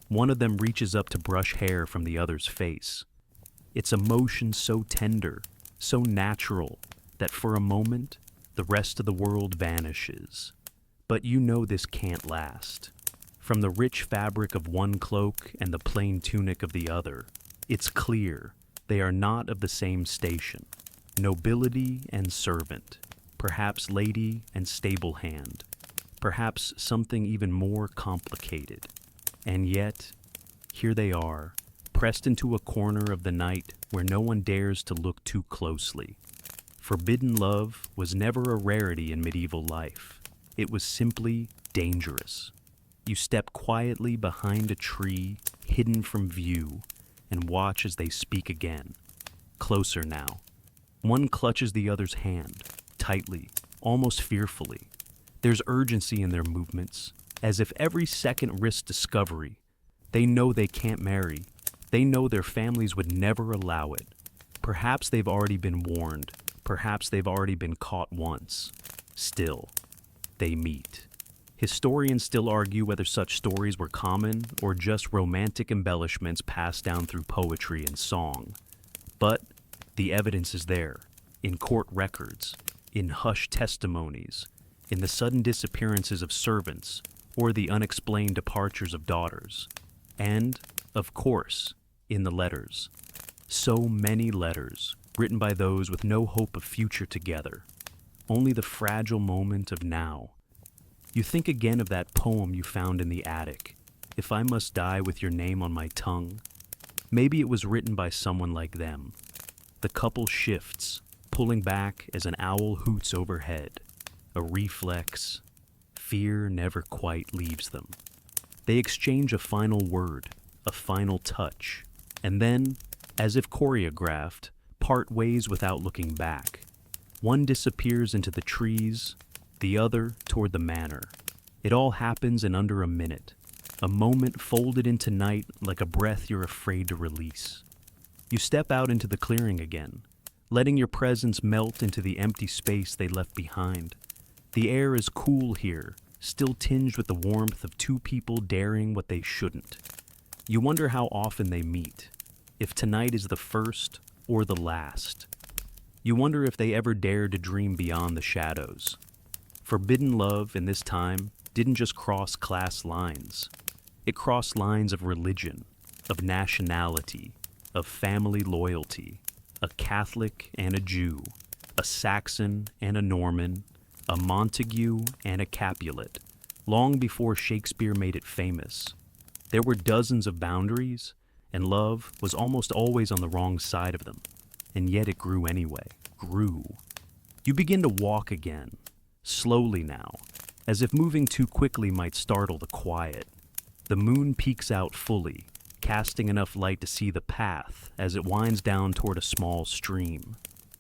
One of them reaches up to brush hair from the other's face. Its emotion so tender, so natural, that for a moment, the rest of the world vanishes. But you know this can't last. From the rich fabric of one cloak and the plain tunic of the other, it's clear they are not of the same station. Nobility and servant, perhaps lady and stable hand, perhaps something even more complicated. And yet, here they are, pressed into a corner of the night where no one dares to look too closely. Forbidden love was never a rarity in medieval life. It was simply dangerous. You step quietly behind a tree, hidden from view, and watch as they speak again. Closer now. One clutches the other's hand, tightly, almost fearfully. There's urgency in their movements, as if every second risks discovery. They know they can't marry. They know their families would never allow it. Perhaps they've already been warned. Perhaps they've already been caught once. Still, they meet. Historians still argue whether such stories were common or just romantic embellishments passed down through poetry and song. But the evidence is there, in court records, in hushed testimonies, in the sudden disappearances of servants, or the unexplained departures of daughters, and, of course, in the letters. So many letters, written by those with no hope of future together, only the fragile moment of now. You think again of that poem you found in the attic, "If I must die with your name on my tongue." Maybe it was written by someone like them. The couple shifts, pulling back as an owl hoots overhead. A reflex. Fear never quite leaves them. They exchange a final word, a final touch, and then, as if choreographed, part ways without looking back. One disappears into the trees, the other toward the manor. It all happens in under a minute, a moment folded into night like a breath you're afraid to release. You step out into the clearing again, letting your presence melt into the empty space they left behind. The air is cool here, still tinged with the warmth of two people daring what they shouldn't. You wonder how often they meet, if tonight is the first or the last. You wonder if they ever dared to dream beyond the shadows. Forbidden love in this time didn't just cross class lines. It crossed lines of religion, of nationality, of family loyalty, a Catholic and a Jew, a Saxon and a Norman, a Montague and a Capulet, long before Shakespeare made it famous. There were dozens of boundaries, and love was almost always on the wrong side of them. And yet it grew anyway, grew. You begin to walk again, slowly now, as if moving too quickly might startle the quiet. The moon peeks out fully, casting enough light to see the path as it winds down toward a small stream.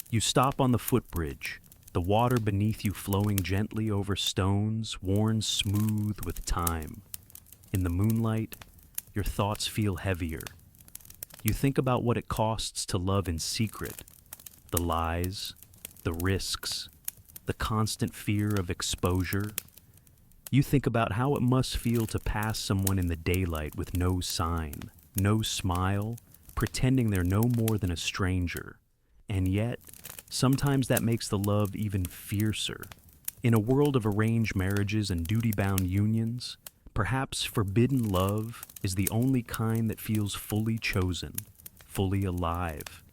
You stop on the footbridge, the water beneath you flowing gently over stones worn smooth with time. In the moonlight, your thoughts feel heavier. You think about what it costs to love in secret, the lies, the risks, the constant fear of exposure. You think about how it must feel to pass someone in the daylight with no sign, no smile, pretending they're no more than a stranger. And yet, sometimes that makes the love even fiercer. In a world of arranged marriages and duty-bound unions, perhaps forbidden love is the only kind that feels fully chosen, fully alive.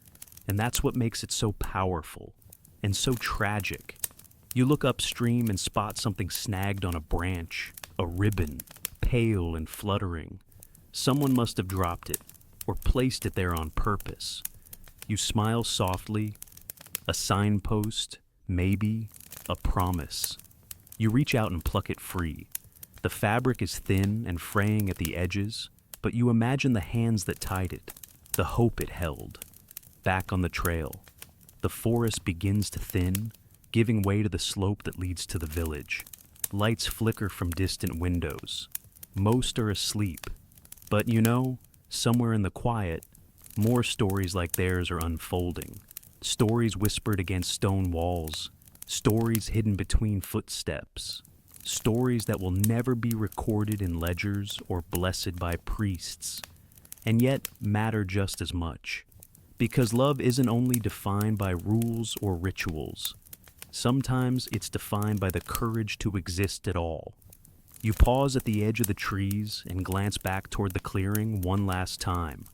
And that's what makes it so powerful and so tragic. You look upstream and spot something snagged on a branch, a ribbon, pale and fluttering. Someone must have dropped it or placed it there on purpose. You smile softly, a signpost, maybe a promise. You reach out and pluck it free. The fabric is thin and fraying at the edges, but you imagine the hands that tied it, the hope it held. Back on the trail, the forest begins to thin, giving way to the slope that leads to the village. Lights flicker from distant windows. Most are asleep, but somewhere in the quiet, more stories like theirs are unfolding. Stories whispered against stone walls, stories hidden between footsteps, stories that will never be recorded in ledgers or blessed by priests, and yet matter just as much. Because love isn't only defined by rules or rituals. Sometimes it's defined by the courage to exist at all. You pause at the edge of the trees and glance back toward the clearing one last time.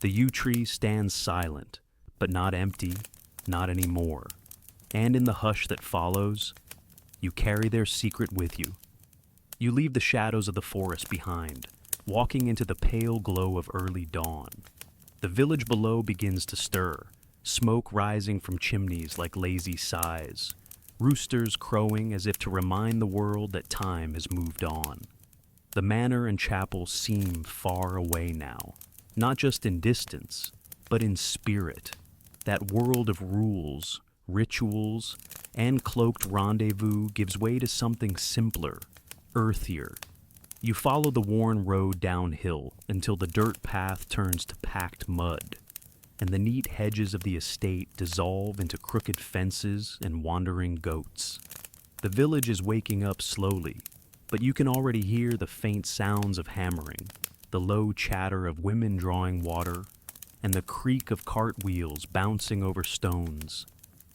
The yew tree stands silent, but not empty, not anymore. And in the hush that follows, you carry their secret with you. You leave the shadows of the forest behind, walking into the pale glow of early dawn. The village below begins to stir, smoke rising from chimneys like lazy sighs, roosters crowing as if to remind the world that time has moved on. The manor and chapel seem far away now, not just in distance, but in spirit. That world of rules, rituals, and cloaked rendezvous gives way to something simpler, earthier. You follow the worn road downhill until the dirt path turns to packed mud, and the neat hedges of the estate dissolve into crooked fences and wandering goats. The village is waking up slowly, but you can already hear the faint sounds of hammering, the low chatter of women drawing water, and the creak of cartwheels bouncing over stones.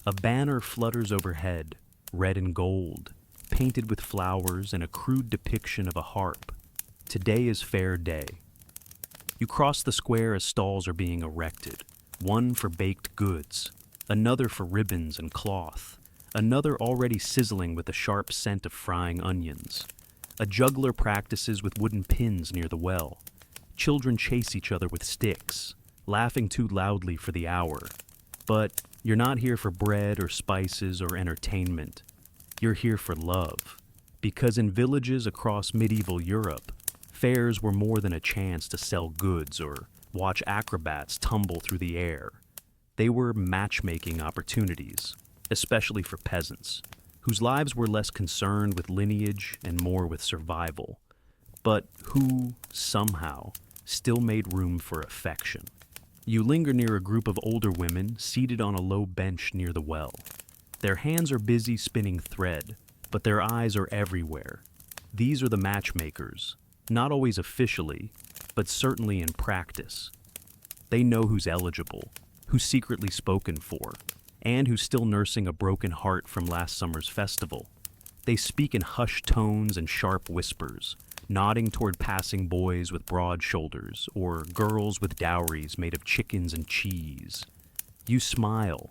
A banner flutters overhead, red and gold, painted with flowers and a crude depiction of a harp. Today is fair day. You cross the square as stalls are being erected, one for baked goods, another for ribbons and cloth, another already sizzling with the sharp scent of frying onions. A juggler practices with wooden pins near the well. Children chase each other with sticks, laughing too loudly for the hour. But you're not here for bread or spices or entertainment. You're here for love. Because in villages across medieval Europe, fairs were more than a chance to sell goods or watch acrobats tumble through the air. They were matchmaking opportunities, especially for peasants, whose lives were less concerned with lineage and more with survival, but who, somehow, still made room for affection. You linger near a group of older women seated on a low bench near the well. Their hands are busy spinning thread, but their eyes are everywhere. These are the matchmakers, not always officially, but certainly in practice. They know who's eligible, who's secretly spoken for, and who's still nursing a broken heart from last summer's festival. They speak in hushed tones and sharp whispers, nodding toward passing boys with broad shoulders or girls with dowries made of chickens and cheese. You smile.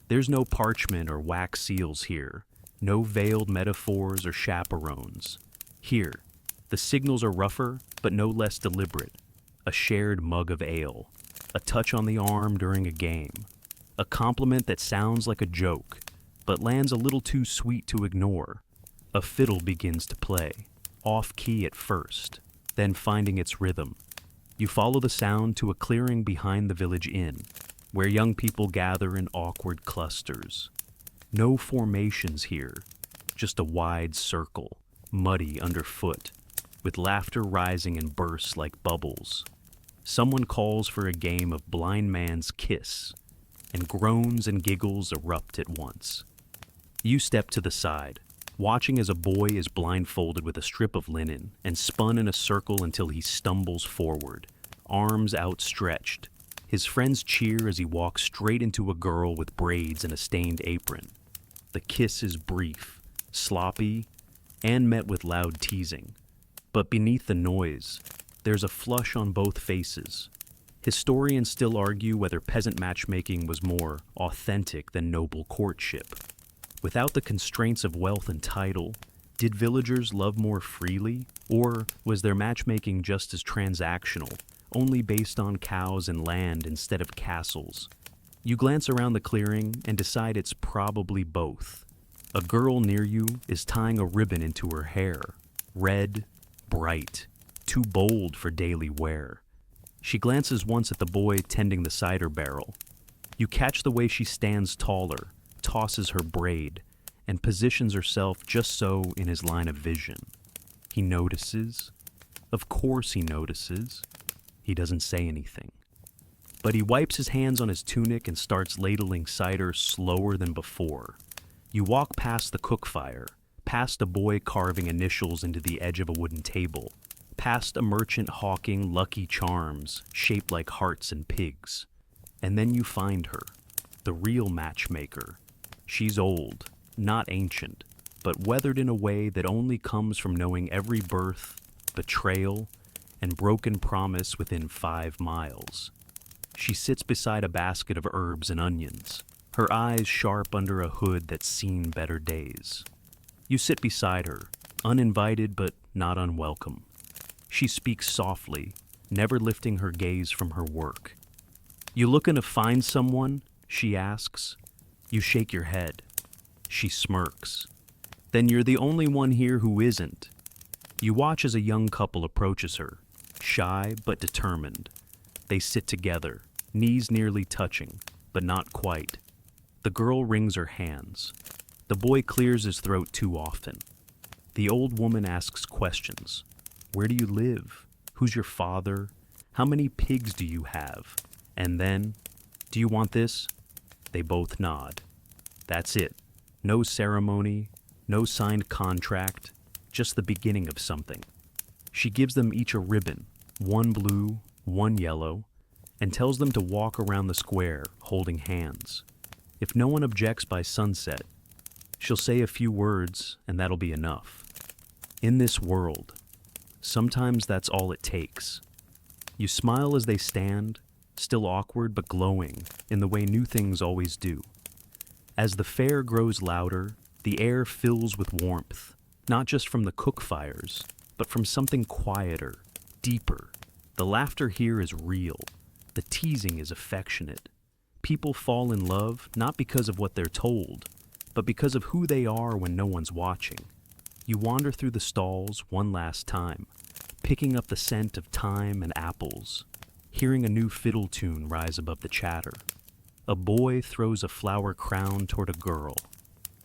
There's no parchment or wax seals here, no veiled metaphors or chaperones. Here, the signals are rougher but no less deliberate. A shared mug of ale, a touch on the arm during a game, a compliment that sounds like a joke, but lands a little too sweet to ignore. A fiddle begins to play, off-key at first, then finding its rhythm. You follow the sound to a clearing behind the village inn, where young people gather in awkward clusters. No formations here, just a wide circle, muddy underfoot, with laughter rising in bursts like bubbles. Someone calls for a game of blind man's kiss, and groans and giggles erupt at once. You step to the side, watching as a boy is blindfolded with a strip of linen and spun in a circle until he stumbles forward, arms outstretched. His friends cheer as he walks straight into a girl with braids and a stained apron. The kiss is brief, sloppy, and met with loud teasing. But beneath the noise, there's a flush on both faces. Historians still argue whether peasant matchmaking was more authentic than noble courtship. Without the constraints of wealth and title, did villagers love more freely? Or was their matchmaking just as transactional, only based on cows and land instead of castles? You glance around the clearing and decide it's probably both. A girl near you is tying a ribbon into her hair, red, bright, too bold for daily wear. She glances once at the boy tending the cider barrel. You catch the way she stands taller, tosses her braid, and positions herself just so in his line of vision. He notices. Of course he notices. He doesn't say anything. But he wipes his hands on his tunic and starts ladling cider slower than before. You walk past the cook fire, past a boy carving initials into the edge of a wooden table, past a merchant hawking Lucky Charms shaped like hearts and pigs. And then you find her, the real matchmaker. She's old, not ancient, but weathered in a way that only comes from knowing every birth, betrayal, and broken promise within 5 miles. She sits beside a basket of herbs and onions, her eyes sharp under a hood that's seen better days. You sit beside her, uninvited but not unwelcome. She speaks softly, never lifting her gaze from her work. "You looking to find someone?" she asks. You shake your head. She smirks. "Then you're the only one here who isn't." You watch as a young couple approaches her, shy but determined. They sit together, knees nearly touching, but not quite. The girl wrings her hands. The boy clears his throat too often. The old woman asks questions. "Where do you live? Who's your father? How many pigs do you have?" And then, "Do you want this?" They both nod. That's it. No ceremony, no signed contract, just the beginning of something. She gives them each a ribbon, one blue, one yellow, and tells them to walk around the square holding hands. If no one objects by sunset, she'll say a few words and that'll be enough. In this world, sometimes that's all it takes. You smile as they stand, still awkward but glowing in the way new things always do. As the fair grows louder, the air fills with warmth, not just from the cook fires, but from something quieter, deeper. The laughter here is real. The teasing is affectionate. People fall in love not because of what they're told, but because of who they are when no one's watching. You wander through the stalls one last time, picking up the scent of thyme and apples, hearing a new fiddle tune rise above the chatter. A boy throws a flower crown toward a girl.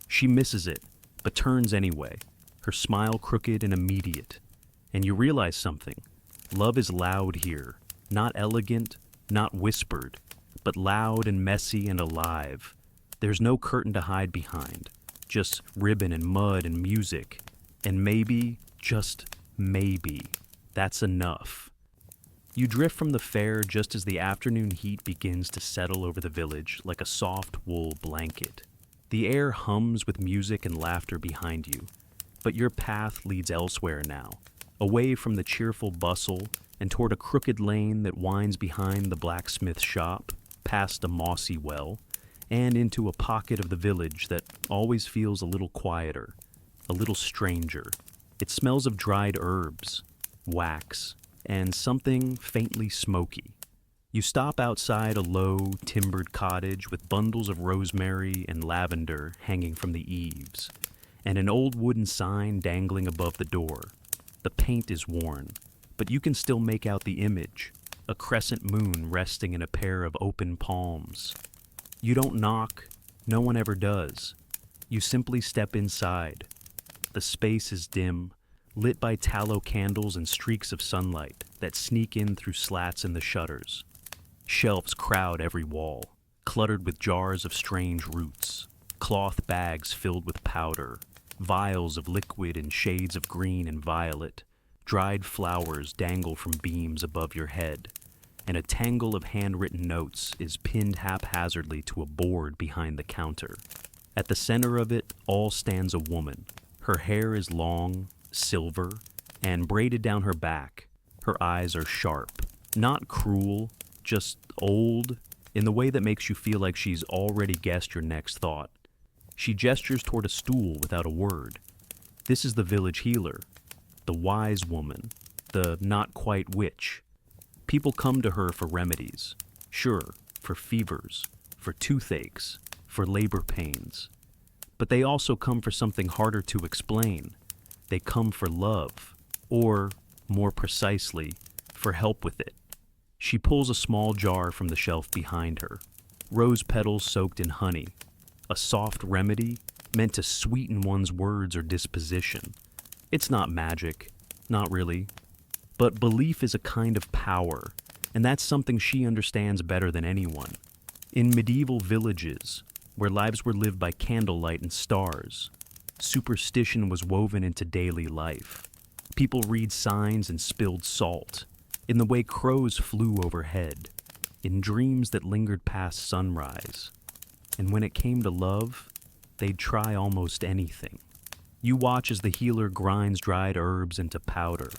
She misses it, but turns anyway, her smile crooked and immediate. And you realize something. Love is loud here, not elegant, not whispered, but loud and messy and alive. There's no curtain to hide behind, just ribbon and mud and music. And maybe, just maybe, that's enough. You drift from the fair just as the afternoon heat begins to settle over the village like a soft wool blanket. The air hums with music and laughter behind you, but your path leads elsewhere now, away from the cheerful bustle and toward a crooked lane that winds behind the blacksmith shop, past a mossy well, and into a pocket of the village that always feels a little quieter, a little stranger. It smells of dried herbs, wax, and something faintly smoky. You stop outside a low, timbered cottage with bundles of rosemary and lavender hanging from the eaves, and an old wooden sign dangling above the door. The paint is worn, but you can still make out the image, a crescent moon resting in a pair of open palms. You don't knock, no one ever does. You simply step inside. The space is dim, lit by tallow candles and streaks of sunlight that sneak in through slats in the shutters. Shelves crowd every wall, cluttered with jars of strange roots, cloth bags filled with powder, vials of liquid in shades of green and violet. Dried flowers dangle from beams above your head, and a tangle of handwritten notes is pinned haphazardly to a board behind the counter. At the center of it all stands a woman. Her hair is long, silver, and braided down her back. Her eyes are sharp, not cruel, just old, in the way that makes you feel like she's already guessed your next thought. She gestures toward a stool without a word. This is the village healer, the wise woman, the not-quite witch. People come to her for remedies. Sure, for fevers, for toothaches, for labor pains. But they also come for something harder to explain. They come for love, or, more precisely, for help with it. She pulls a small jar from the shelf behind her, rose petals soaked in honey, a soft remedy meant to sweeten one's words or disposition. It's not magic, not really, but belief is a kind of power, and that's something she understands better than anyone. In medieval villages, where lives were lived by candlelight and stars, superstition was woven into daily life. People read signs and spilled salt, in the way crows flew overhead, in dreams that lingered past sunrise. And when it came to love, they'd try almost anything. You watch as the healer grinds dried herbs into powder,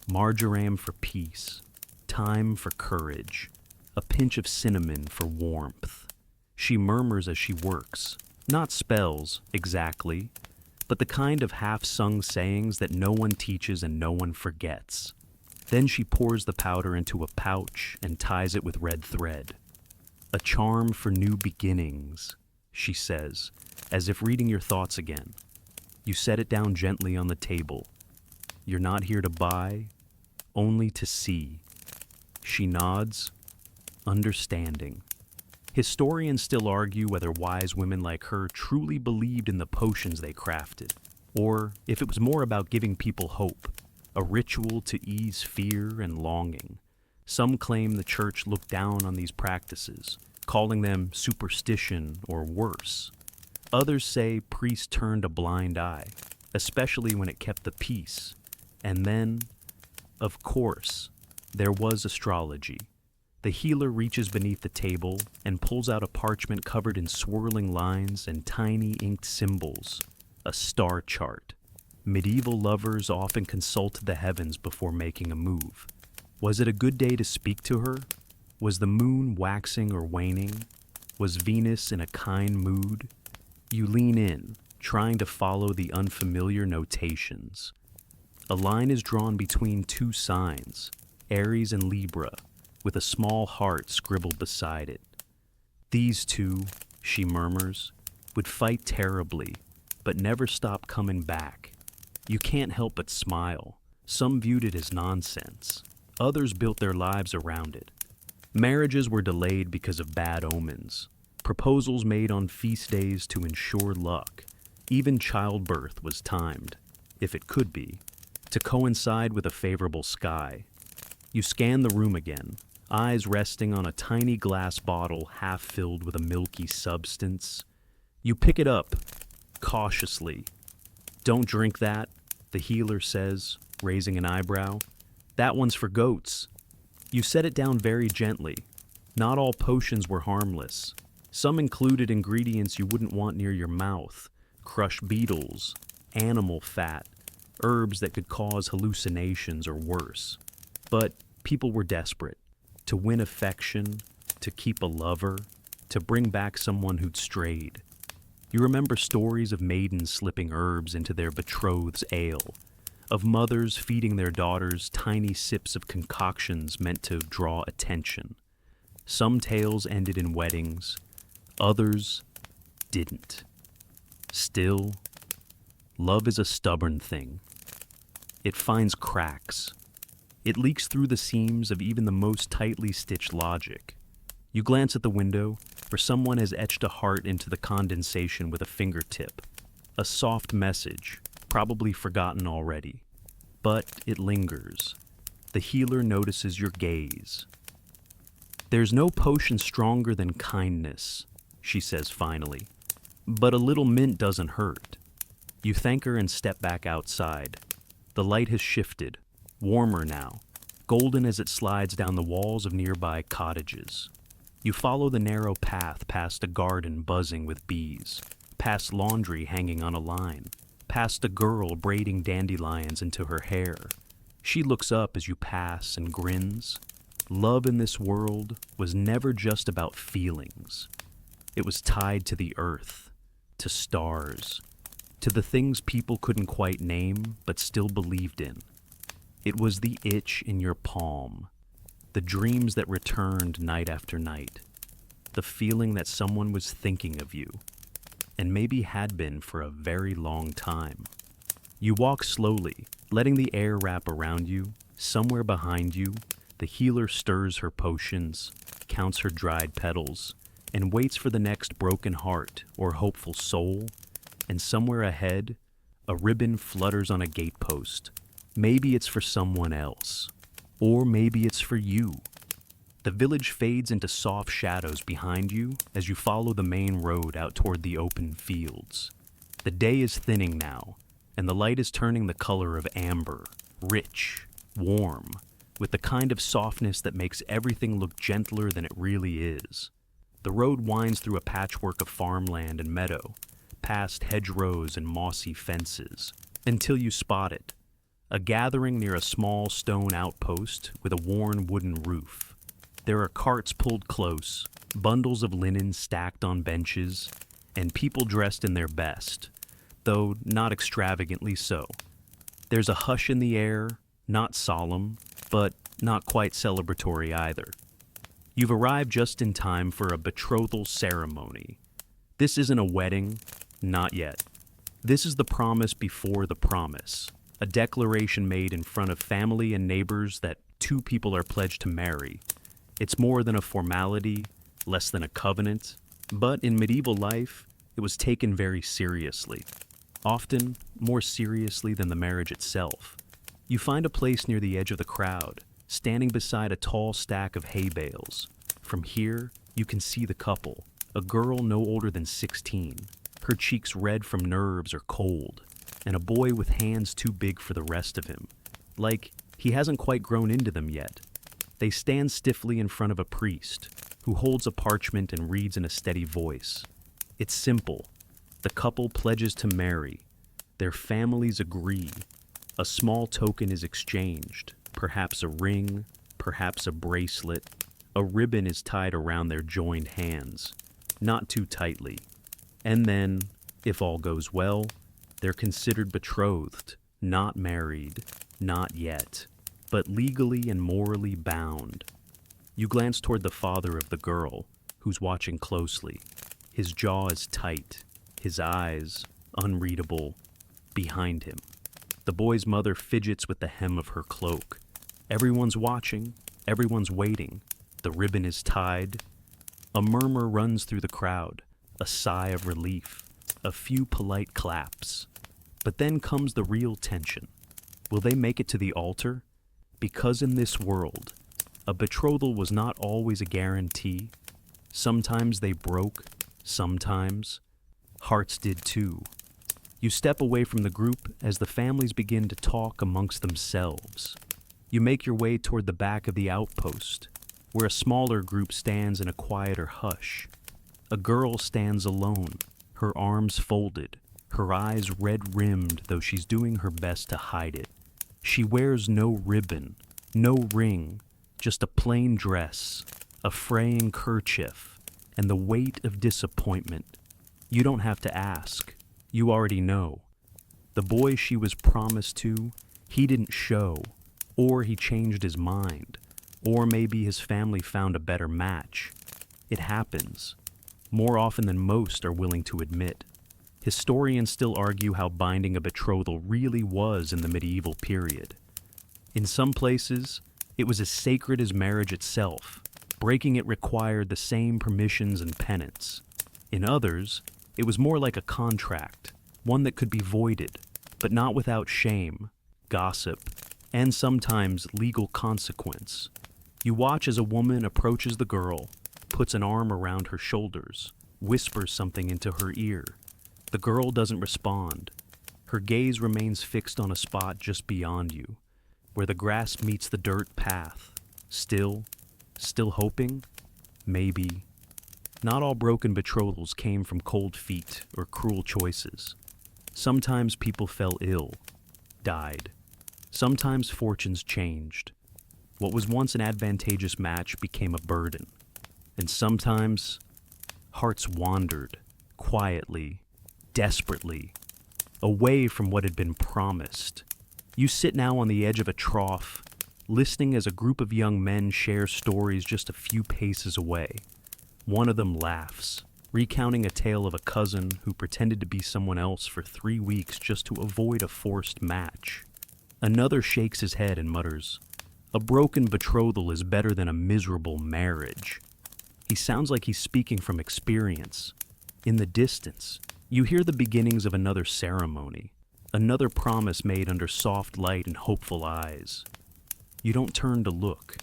marjoram for peace, thyme for courage, a pinch of cinnamon for warmth. She murmurs as she works, not spells, exactly, but the kind of half-sung sayings that no one teaches and no one forgets. Then she pours the powder into a pouch and ties it with red thread. A charm for new beginnings, she says, as if reading your thoughts again. You set it down gently on the table. You're not here to buy, only to see. She nods, understanding. Historians still argue whether wise women like her truly believed in the potions they crafted, or if it was more about giving people hope, a ritual to ease fear and longing. Some claim the church looked down on these practices, calling them superstition or worse. Others say priests turned a blind eye, especially when it kept the peace. And then, of course, there was astrology. The healer reaches beneath the table and pulls out a parchment covered in swirling lines and tiny inked symbols, a star chart. Medieval lovers often consulted the heavens before making a move. Was it a good day to speak to her? Was the moon waxing or waning? Was Venus in a kind mood? You lean in, trying to follow the unfamiliar notations. A line is drawn between two signs, Aries and Libra, with a small heart scribbled beside it. These two, she murmurs, would fight terribly, but never stop coming back. You can't help but smile. Some viewed it as nonsense. Others built their lives around it. Marriages were delayed because of bad omens. Proposals made on feast days to ensure luck. Even childbirth was timed, if it could be, to coincide with a favorable sky. You scan the room again, eyes resting on a tiny glass bottle half filled with a milky substance. You pick it up, cautiously. "Don't drink that," the healer says, raising an eyebrow. "That one's for goats." You set it down very gently. Not all potions were harmless. Some included ingredients you wouldn't want near your mouth: crushed beetles, animal fat, herbs that could cause hallucinations or worse. But people were desperate. To win affection, to keep a lover, to bring back someone who'd strayed. You remember stories of maidens slipping herbs into their betrothed's ale, of mothers feeding their daughters tiny sips of concoctions meant to draw attention. Some tales ended in weddings, others didn't. Still, love is a stubborn thing. It finds cracks. It leaks through the seams of even the most tightly stitched logic. You glance at the window, where someone has etched a heart into the condensation with a fingertip. A soft message, probably forgotten already. But it lingers. The healer notices your gaze. "There's no potion stronger than kindness," she says finally. "But a little mint doesn't hurt." You thank her and step back outside. The light has shifted, warmer now, golden as it slides down the walls of nearby cottages. You follow the narrow path past a garden buzzing with bees, past laundry hanging on a line, past a girl braiding dandelions into her hair. She looks up as you pass and grins. Love in this world was never just about feelings. It was tied to the earth, to stars, to the things people couldn't quite name but still believed in. It was the itch in your palm, the dreams that returned night after night, the feeling that someone was thinking of you, and maybe had been for a very long time. You walk slowly, letting the air wrap around you. Somewhere behind you, the healer stirs her potions, counts her dried petals, and waits for the next broken heart or hopeful soul. And somewhere ahead, a ribbon flutters on a gatepost. Maybe it's for someone else, or maybe it's for you. The village fades into soft shadows behind you as you follow the main road out toward the open fields. The day is thinning now, and the light is turning the color of amber, rich, warm, with the kind of softness that makes everything look gentler than it really is. The road winds through a patchwork of farmland and meadow, past hedgerows and mossy fences, until you spot it. A gathering near a small stone outpost with a worn wooden roof. There are carts pulled close, bundles of linen stacked on benches, and people dressed in their best, though not extravagantly so. There's a hush in the air, not solemn, but not quite celebratory either. You've arrived just in time for a betrothal ceremony. This isn't a wedding, not yet. This is the promise before the promise, a declaration made in front of family and neighbors that two people are pledged to marry. It's more than a formality, less than a covenant, but in medieval life, it was taken very seriously, often more seriously than the marriage itself. You find a place near the edge of the crowd, standing beside a tall stack of hay bales. From here, you can see the couple, a girl no older than 16, her cheeks red from nerves or cold. and a boy with hands too big for the rest of him, like he hasn't quite grown into them yet. They stand stiffly in front of a priest, who holds a parchment and reads in a steady voice. It's simple. The couple pledges to marry. Their families agree. A small token is exchanged, perhaps a ring, perhaps a bracelet. A ribbon is tied around their joined hands, not too tightly. And then, if all goes well, they're considered betrothed, not married, not yet, but legally and morally bound. You glance toward the father of the girl, who's watching closely. His jaw is tight, his eyes, unreadable, behind him. The boy's mother fidgets with the hem of her cloak. Everyone's watching, everyone's waiting. The ribbon is tied. A murmur runs through the crowd, a sigh of relief, a few polite claps. But then comes the real tension. Will they make it to the altar? Because in this world, a betrothal was not always a guarantee. Sometimes they broke, sometimes hearts did too. You step away from the group as the families begin to talk amongst themselves. You make your way toward the back of the outpost, where a smaller group stands in a quieter hush. A girl stands alone, her arms folded, her eyes red-rimmed, though she's doing her best to hide it. She wears no ribbon, no ring, just a plain dress, a fraying kerchief, and the weight of disappointment. You don't have to ask. You already know. The boy she was promised to, he didn't show, or he changed his mind, or maybe his family found a better match. It happens, more often than most are willing to admit. Historians still argue how binding a betrothal really was in the medieval period. In some places, it was as sacred as marriage itself. Breaking it required the same permissions and penance. In others, it was more like a contract, one that could be voided, but not without shame, gossip, and sometimes legal consequence. You watch as a woman approaches the girl, puts an arm around her shoulders, whispers something into her ear. The girl doesn't respond. Her gaze remains fixed on a spot just beyond you, where the grass meets the dirt path. Still hoping? Maybe. Not all broken betrothals came from cold feet or cruel choices. Sometimes people fell ill, died. Sometimes fortunes changed. What was once an advantageous match became a burden. And sometimes hearts wandered, quietly, desperately, away from what had been promised. You sit now on the edge of a trough, listening as a group of young men share stories just a few paces away. One of them laughs, recounting a tale of a cousin who pretended to be someone else for 3 weeks just to avoid a forced match. Another shakes his head and mutters, "A broken betrothal is better than a miserable marriage." He sounds like he's speaking from experience. In the distance, you hear the beginnings of another ceremony, another promise made under soft light and hopeful eyes. You don't turn to look.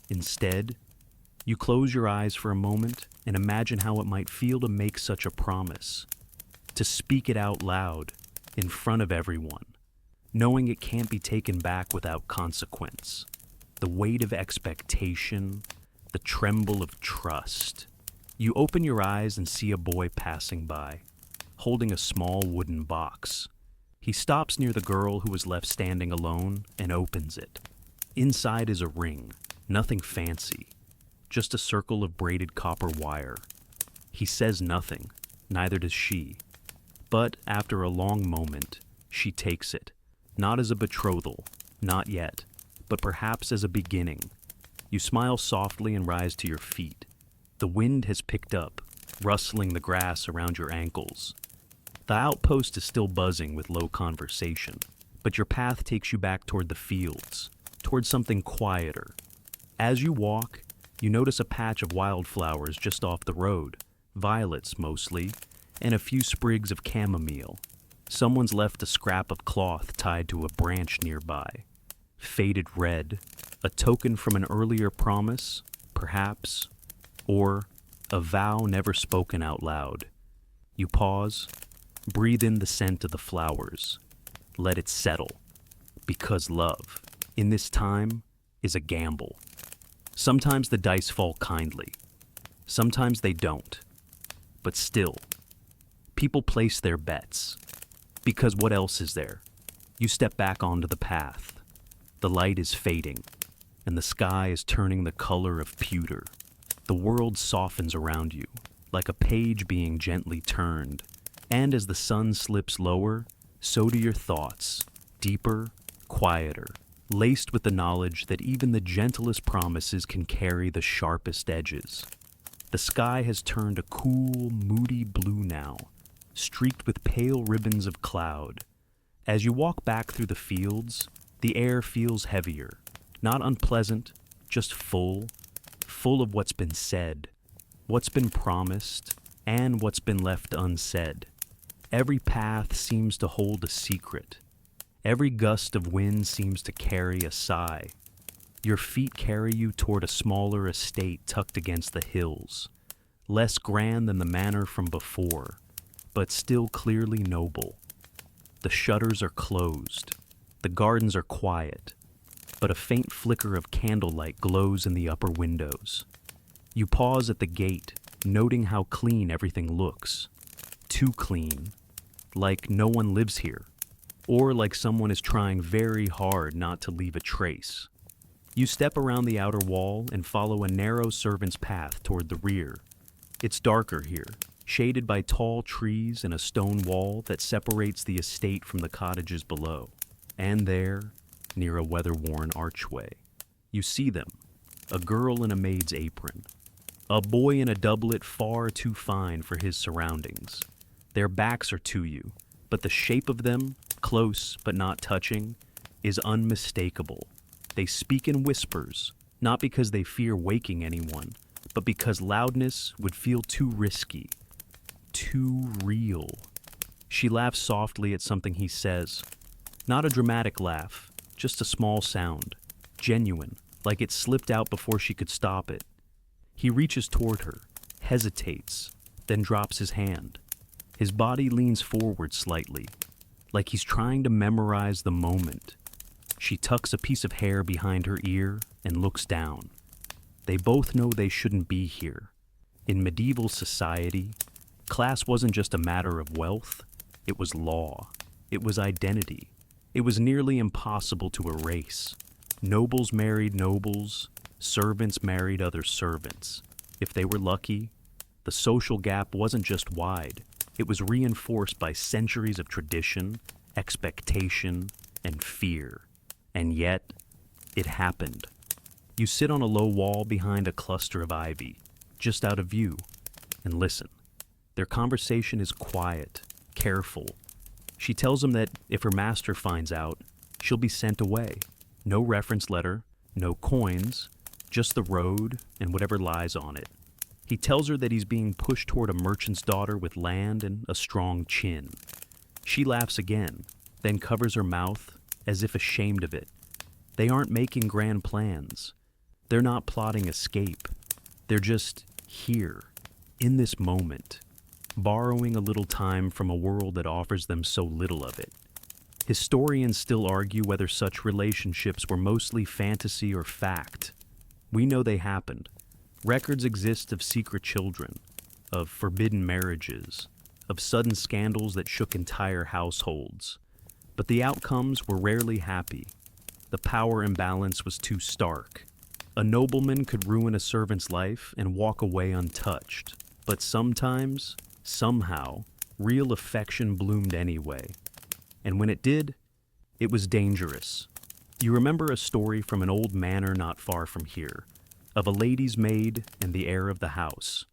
Instead, you close your eyes for a moment and imagine how it might feel to make such a promise, to speak it out loud, in front of everyone, knowing it can't be taken back without consequence. The weight of expectation, the tremble of trust. You open your eyes and see a boy passing by, holding a small wooden box. He stops near the girl who was left standing alone and opens it. Inside is a ring, nothing fancy, just a circle of braided copper wire. He says nothing, neither does she. But after a long moment, she takes it, not as a betrothal, not yet, but perhaps as a beginning. You smile softly and rise to your feet. The wind has picked up, rustling the grass around your ankles. The outpost is still buzzing with low conversation, but your path takes you back toward the fields, toward something quieter. As you walk, you notice a patch of wildflowers just off the road, violets mostly, and a few sprigs of chamomile. Someone's left a scrap of cloth tied to a branch nearby. Faded red, a token from an earlier promise, perhaps, or a vow never spoken out loud. You pause, breathe in the scent of the flowers. Let it settle. Because love, in this time, is a gamble. Sometimes the dice fall kindly. Sometimes they don't. But still, people place their bets. Because what else is there? You step back onto the path. The light is fading, and the sky is turning the color of pewter. The world softens around you, like a page being gently turned. And as the sun slips lower, so do your thoughts, deeper, quieter, laced with the knowledge that even the gentlest promises can carry the sharpest edges. The sky has turned a cool, moody blue now, streaked with pale ribbons of cloud. As you walk back through the fields, the air feels heavier, not unpleasant, just full of what's been said, what's been promised, and what's been left unsaid. Every path seems to hold a secret. Every gust of wind seems to carry a sigh. Your feet carry you toward a smaller estate tucked against the hills, less grand than the manor from before, but still clearly noble. The shutters are closed. The gardens are quiet, but a faint flicker of candlelight glows in the upper windows. You pause at the gate, noting how clean everything looks. Too clean, like no one lives here, or like someone is trying very hard not to leave a trace. You step around the outer wall and follow a narrow servant's path toward the rear. It's darker here, shaded by tall trees and a stone wall that separates the estate from the cottages below. And there, near a weather-worn archway, you see them, a girl in a maid's apron, a boy in a doublet far too fine for his surroundings. Their backs are to you, but the shape of them, close but not touching, is unmistakable. They speak in whispers, not because they fear waking anyone, but because loudness would feel too risky, too real. She laughs softly at something he says. Not a dramatic laugh, just a small sound, genuine, like it slipped out before she could stop it. He reaches toward her, hesitates, then drops his hand. His body leans forward slightly, like he's trying to memorize the moment. She tucks a piece of hair behind her ear and looks down. They both know they shouldn't be here. In medieval society, class wasn't just a matter of wealth, it was law. It was identity. It was nearly impossible to erase. Nobles married nobles, servants married other servants. If they were lucky, the social gap wasn't just wide, it was reinforced by centuries of tradition, expectation, and fear. And yet, it happened. You sit on a low wall behind a cluster of ivy, just out of view, and listen. Their conversation is quiet, careful. She tells him that if her master finds out, she'll be sent away. No reference letter, no coins, just the road and whatever lies on it. He tells her that he's being pushed toward a merchant's daughter with land and a strong chin. She laughs again, then covers her mouth as if ashamed of it. They aren't making grand plans. They're not plotting escape. They're just here, in this moment, borrowing a little time from a world that offers them so little of it. Historians still argue whether such relationships were mostly fantasy or fact. We know they happened. Records exist of secret children, of forbidden marriages, of sudden scandals that shook entire households. But the outcomes were rarely happy. The power imbalance was too stark. A nobleman could ruin a servant's life and walk away untouched. But sometimes, somehow, real affection bloomed anyway. And when it did, it was dangerous. You remember a story from an old manor not far from here, of a lady's maid and the heir of the house.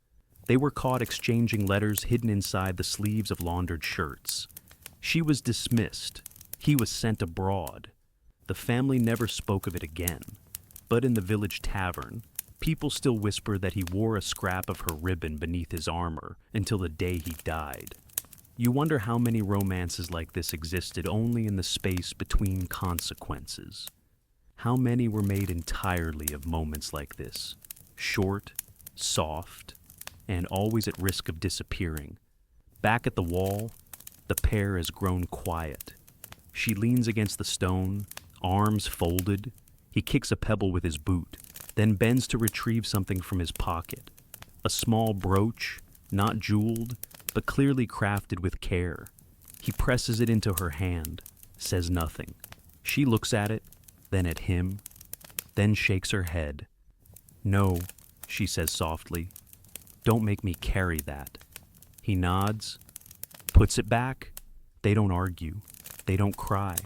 They were caught exchanging letters hidden inside the sleeves of laundered shirts. She was dismissed. He was sent abroad. The family never spoke of it again. But in the village tavern, people still whisper that he wore a scrap of her ribbon beneath his armor until the day he died. You wonder how many romances like this existed only in the space between consequences. How many were made entirely of moments like this, short, soft, and always at risk of disappearing. Back at the wall, the pair has grown quiet. She leans against the stone, arms folded. He kicks a pebble with his boot, then bends to retrieve something from his pocket. A small brooch, not jeweled, but clearly crafted with care. He presses it into her hand, says nothing. She looks at it, then at him, then shakes her head. "No," she says softly. "Don't make me carry that." He nods, puts it back. They don't argue. They don't cry.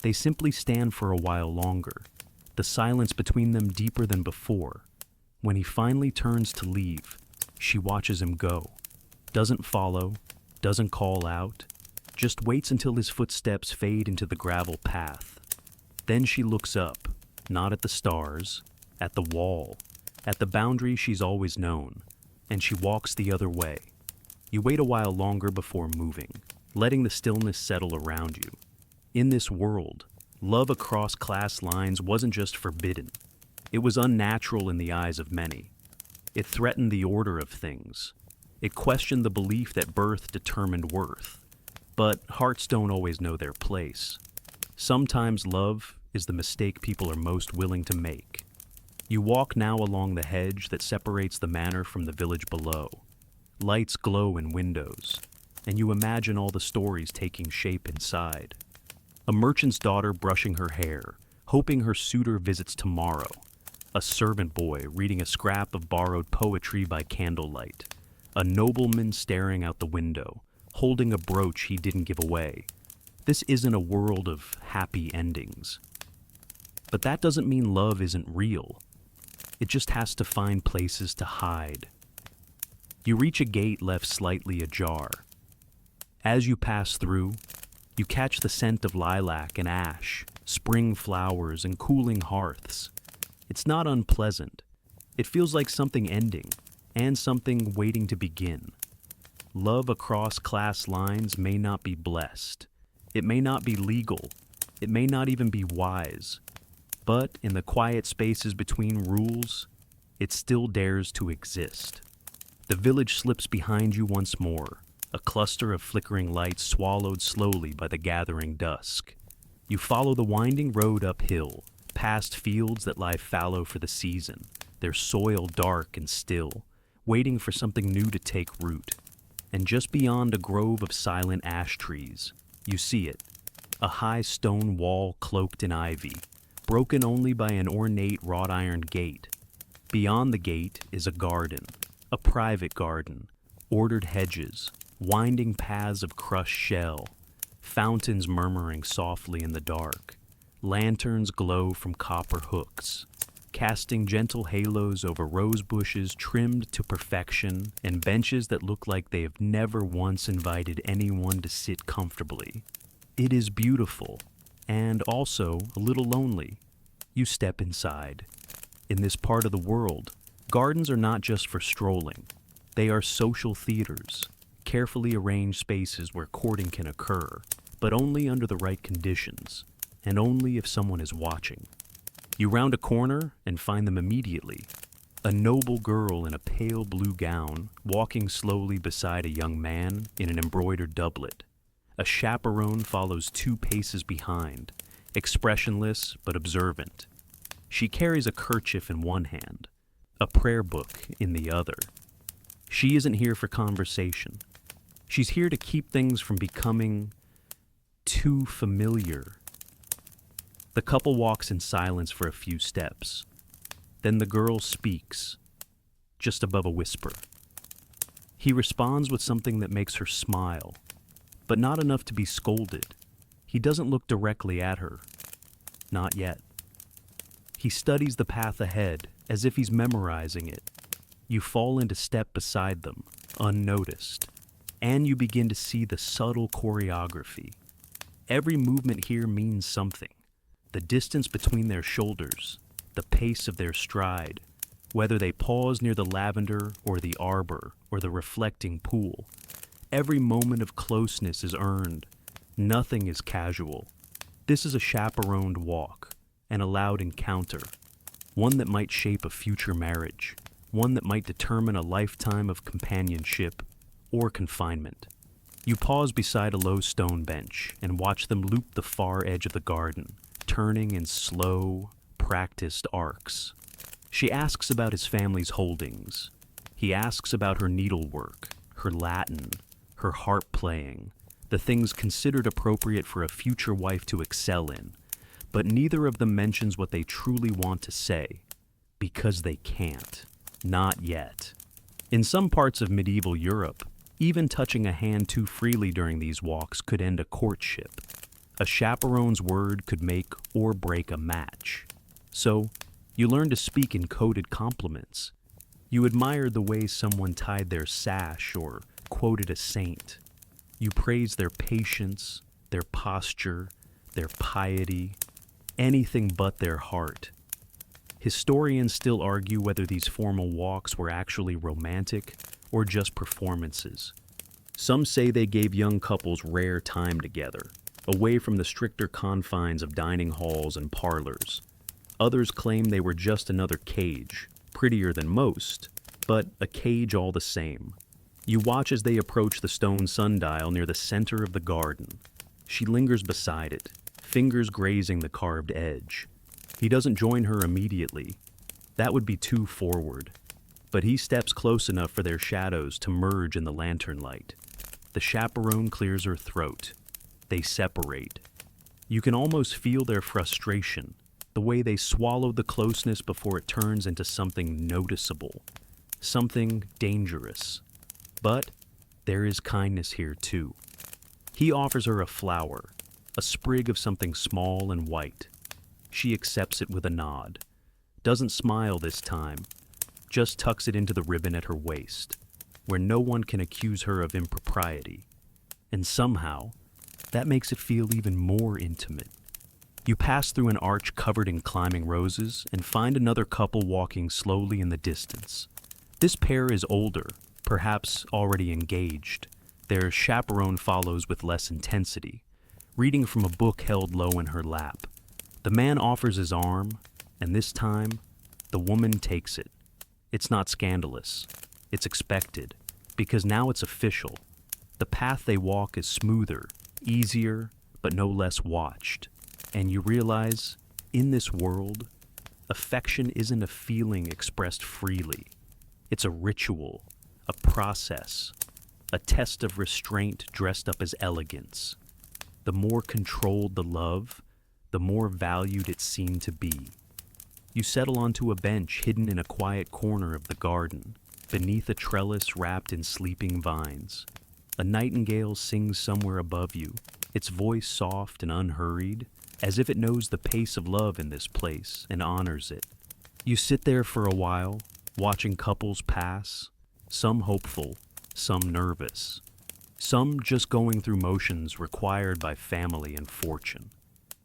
They simply stand for a while longer, the silence between them deeper than before. When he finally turns to leave, she watches him go. Doesn't follow, doesn't call out, just waits until his footsteps fade into the gravel path. Then she looks up, not at the stars, at the wall, at the boundary she's always known, and she walks the other way. You wait a while longer before moving, letting the stillness settle around you. In this world, love across class lines wasn't just forbidden. It was unnatural in the eyes of many. It threatened the order of things. It questioned the belief that birth determined worth. But hearts don't always know their place. Sometimes love is the mistake people are most willing to make. You walk now along the hedge that separates the manor from the village below. Lights glow in windows, and you imagine all the stories taking shape inside. A merchant's daughter brushing her hair, hoping her suitor visits tomorrow. A servant boy reading a scrap of borrowed poetry by candlelight. A nobleman staring out the window, holding a brooch he didn't give away. This isn't a world of happy endings. But that doesn't mean love isn't real. It just has to find places to hide. You reach a gate left slightly ajar. As you pass through, you catch the scent of lilac and ash, spring flowers and cooling hearths. It's not unpleasant. It feels like something ending, and something waiting to begin. Love across class lines may not be blessed. It may not be legal. It may not even be wise. But in the quiet spaces between rules, it still dares to exist. The village slips behind you once more, a cluster of flickering lights swallowed slowly by the gathering dusk. You follow the winding road uphill, past fields that lie fallow for the season, their soil dark and still, waiting for something new to take root. And just beyond a grove of silent ash trees, you see it, a high stone wall cloaked in ivy, broken only by an ornate wrought iron gate. Beyond the gate is a garden, a private garden, ordered hedges, winding paths of crushed shell, fountains murmuring softly in the dark. Lanterns glow from copper hooks, casting gentle halos over rose bushes trimmed to perfection and benches that look like they have never once invited anyone to sit comfortably. It is beautiful, and also a little lonely. You step inside. In this part of the world, gardens are not just for strolling. They are social theaters, carefully arranged spaces where courting can occur, but only under the right conditions, and only if someone is watching. You round a corner and find them immediately. A noble girl in a pale blue gown, walking slowly beside a young man in an embroidered doublet. A chaperone follows 2 paces behind, expressionless but observant. She carries a kerchief in one hand, a prayer book in the other. She isn't here for conversation. She's here to keep things from becoming too familiar. The couple walks in silence for a few steps. Then the girl speaks, just above a whisper. He responds with something that makes her smile, but not enough to be scolded. He doesn't look directly at her. Not yet. He studies the path ahead, as if he's memorizing it. You fall into step beside them, unnoticed, and you begin to see the subtle choreography. Every movement here means something. The distance between their shoulders, the pace of their stride, whether they pause near the lavender or the arbor or the reflecting pool. Every moment of closeness is earned. Nothing is casual. This is a chaperoned walk, an allowed encounter, one that might shape a future marriage, one that might determine a lifetime of companionship or confinement. You pause beside a low stone bench and watch them loop the far edge of the garden, turning in slow, practiced arcs. She asks about his family's holdings. He asks about her needlework, her Latin, her harp playing, the things considered appropriate for a future wife to excel in, but neither of them mentions what they truly want to say, because they can't. Not yet. In some parts of medieval Europe, even touching a hand too freely during these walks could end a courtship. A chaperone's word could make or break a match. So, you learn to speak in coded compliments. You admired the way someone tied their sash or quoted a saint. You praise their patience, their posture, their piety, anything but their heart. Historians still argue whether these formal walks were actually romantic or just performances. Some say they gave young couples rare time together, away from the stricter confines of dining halls and parlors. Others claim they were just another cage, prettier than most, but a cage all the same. You watch as they approach the stone sundial near the center of the garden. She lingers beside it, fingers grazing the carved edge. He doesn't join her immediately. That would be too forward. But he steps close enough for their shadows to merge in the lantern light. The chaperone clears her throat. They separate. You can almost feel their frustration, the way they swallow the closeness before it turns into something noticeable, something dangerous. But there is kindness here too. He offers her a flower, a sprig of something small and white. She accepts it with a nod, doesn't smile this time, just tucks it into the ribbon at her waist, where no one can accuse her of impropriety. And somehow, that makes it feel even more intimate. You pass through an arch covered in climbing roses and find another couple walking slowly in the distance. This pair is older, perhaps already engaged. Their chaperone follows with less intensity, reading from a book held low in her lap. The man offers his arm, and this time, the woman takes it. It's not scandalous. It's expected, because now it's official. The path they walk is smoother, easier, but no less watched. And you realize, in this world, affection isn't a feeling expressed freely. It's a ritual, a process, a test of restraint dressed up as elegance. The more controlled the love, the more valued it seemed to be. You settle onto a bench hidden in a quiet corner of the garden, beneath a trellis wrapped in sleeping vines. A nightingale sings somewhere above you, its voice soft and unhurried, as if it knows the pace of love in this place and honors it. You sit there for a while, watching couples pass, some hopeful, some nervous, some just going through motions required by family and fortune.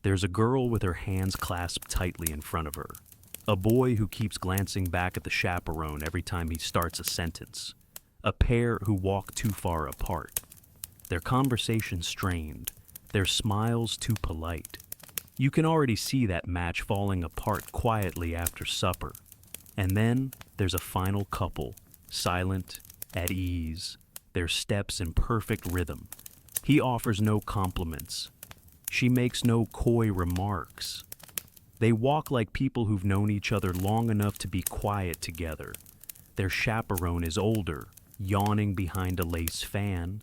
There's a girl with her hands clasped tightly in front of her, a boy who keeps glancing back at the chaperone every time he starts a sentence, a pair who walk too far apart, their conversation strained, their smiles too polite. You can already see that match falling apart quietly after supper. And then there's a final couple, silent, at ease, their steps in perfect rhythm. He offers no compliments. She makes no coy remarks. They walk like people who've known each other long enough to be quiet together. Their chaperone is older, yawning behind a lace fan.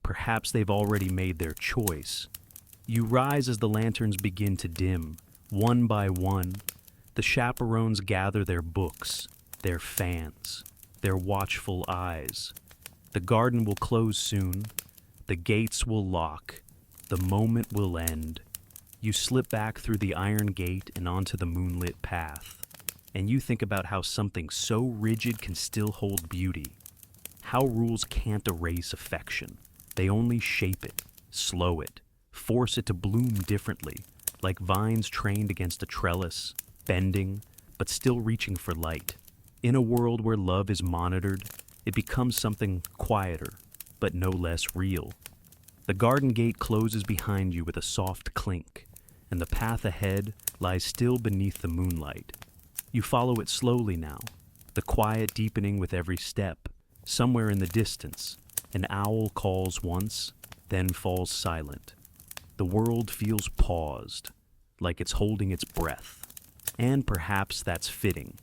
Perhaps they've already made their choice. You rise as the lanterns begin to dim, one by one. The chaperones gather their books, their fans, their watchful eyes. The garden will close soon. The gates will lock. The moment will end. You slip back through the iron gate and onto the moonlit path. And you think about how something so rigid can still hold beauty. How rules can't erase affection. They only shape it, slow it, force it to bloom differently, like vines trained against a trellis, bending, but still reaching for light. In a world where love is monitored, it becomes something quieter, but no less real. The garden gate closes behind you with a soft clink, and the path ahead lies still beneath the moonlight. You follow it slowly now, the quiet deepening with every step. Somewhere in the distance, An owl calls once, then falls silent. The world feels paused, like it's holding its breath. And perhaps that's fitting,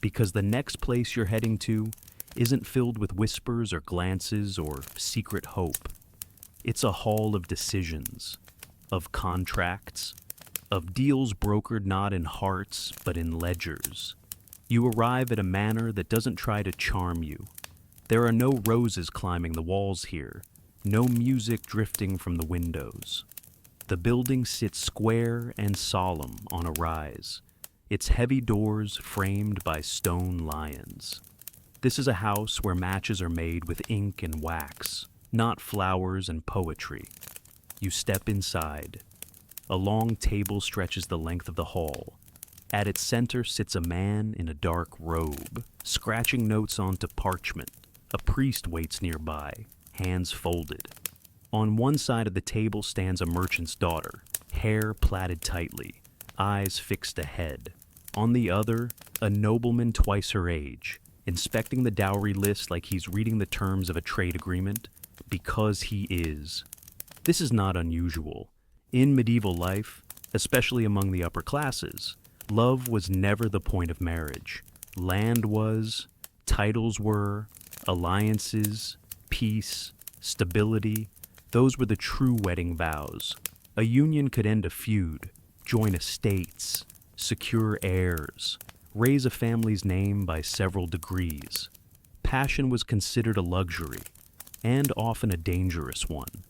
because the next place you're heading to isn't filled with whispers or glances or secret hope. It's a hall of decisions, of contracts, of deals brokered not in hearts but in ledgers. You arrive at a manor that doesn't try to charm you. There are no roses climbing the walls here, no music drifting from the windows. The building sits square and solemn on a rise, its heavy doors framed by stone lions. This is a house where matches are made with ink and wax, not flowers and poetry. You step inside. A long table stretches the length of the hall. At its center sits a man in a dark robe, scratching notes onto parchment. A priest waits nearby, hands folded. On one side of the table stands a merchant's daughter, hair plaited tightly, eyes fixed ahead. On the other, a nobleman twice her age, inspecting the dowry list like he's reading the terms of a trade agreement, because he is. This is not unusual. In medieval life, especially among the upper classes, love was never the point of marriage. Land was, titles were, alliances, peace, stability, those were the true wedding vows. A union could end a feud, join estates, secure heirs, raise a family's name by several degrees. Passion was considered a luxury, and often a dangerous one.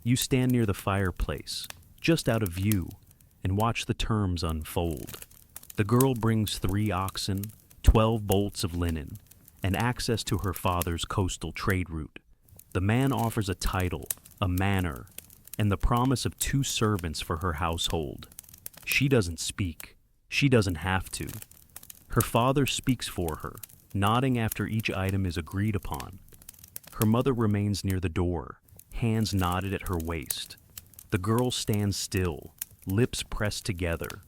You stand near the fireplace, just out of view, and watch the terms unfold. The girl brings 3 oxen, 12 bolts of linen, and access to her father's coastal trade route. The man offers a title, a manor, and the promise of 2 servants for her household. She doesn't speak. She doesn't have to. Her father speaks for her, nodding after each item is agreed upon. Her mother remains near the door, hands knotted at her waist. The girl stands still, lips pressed together.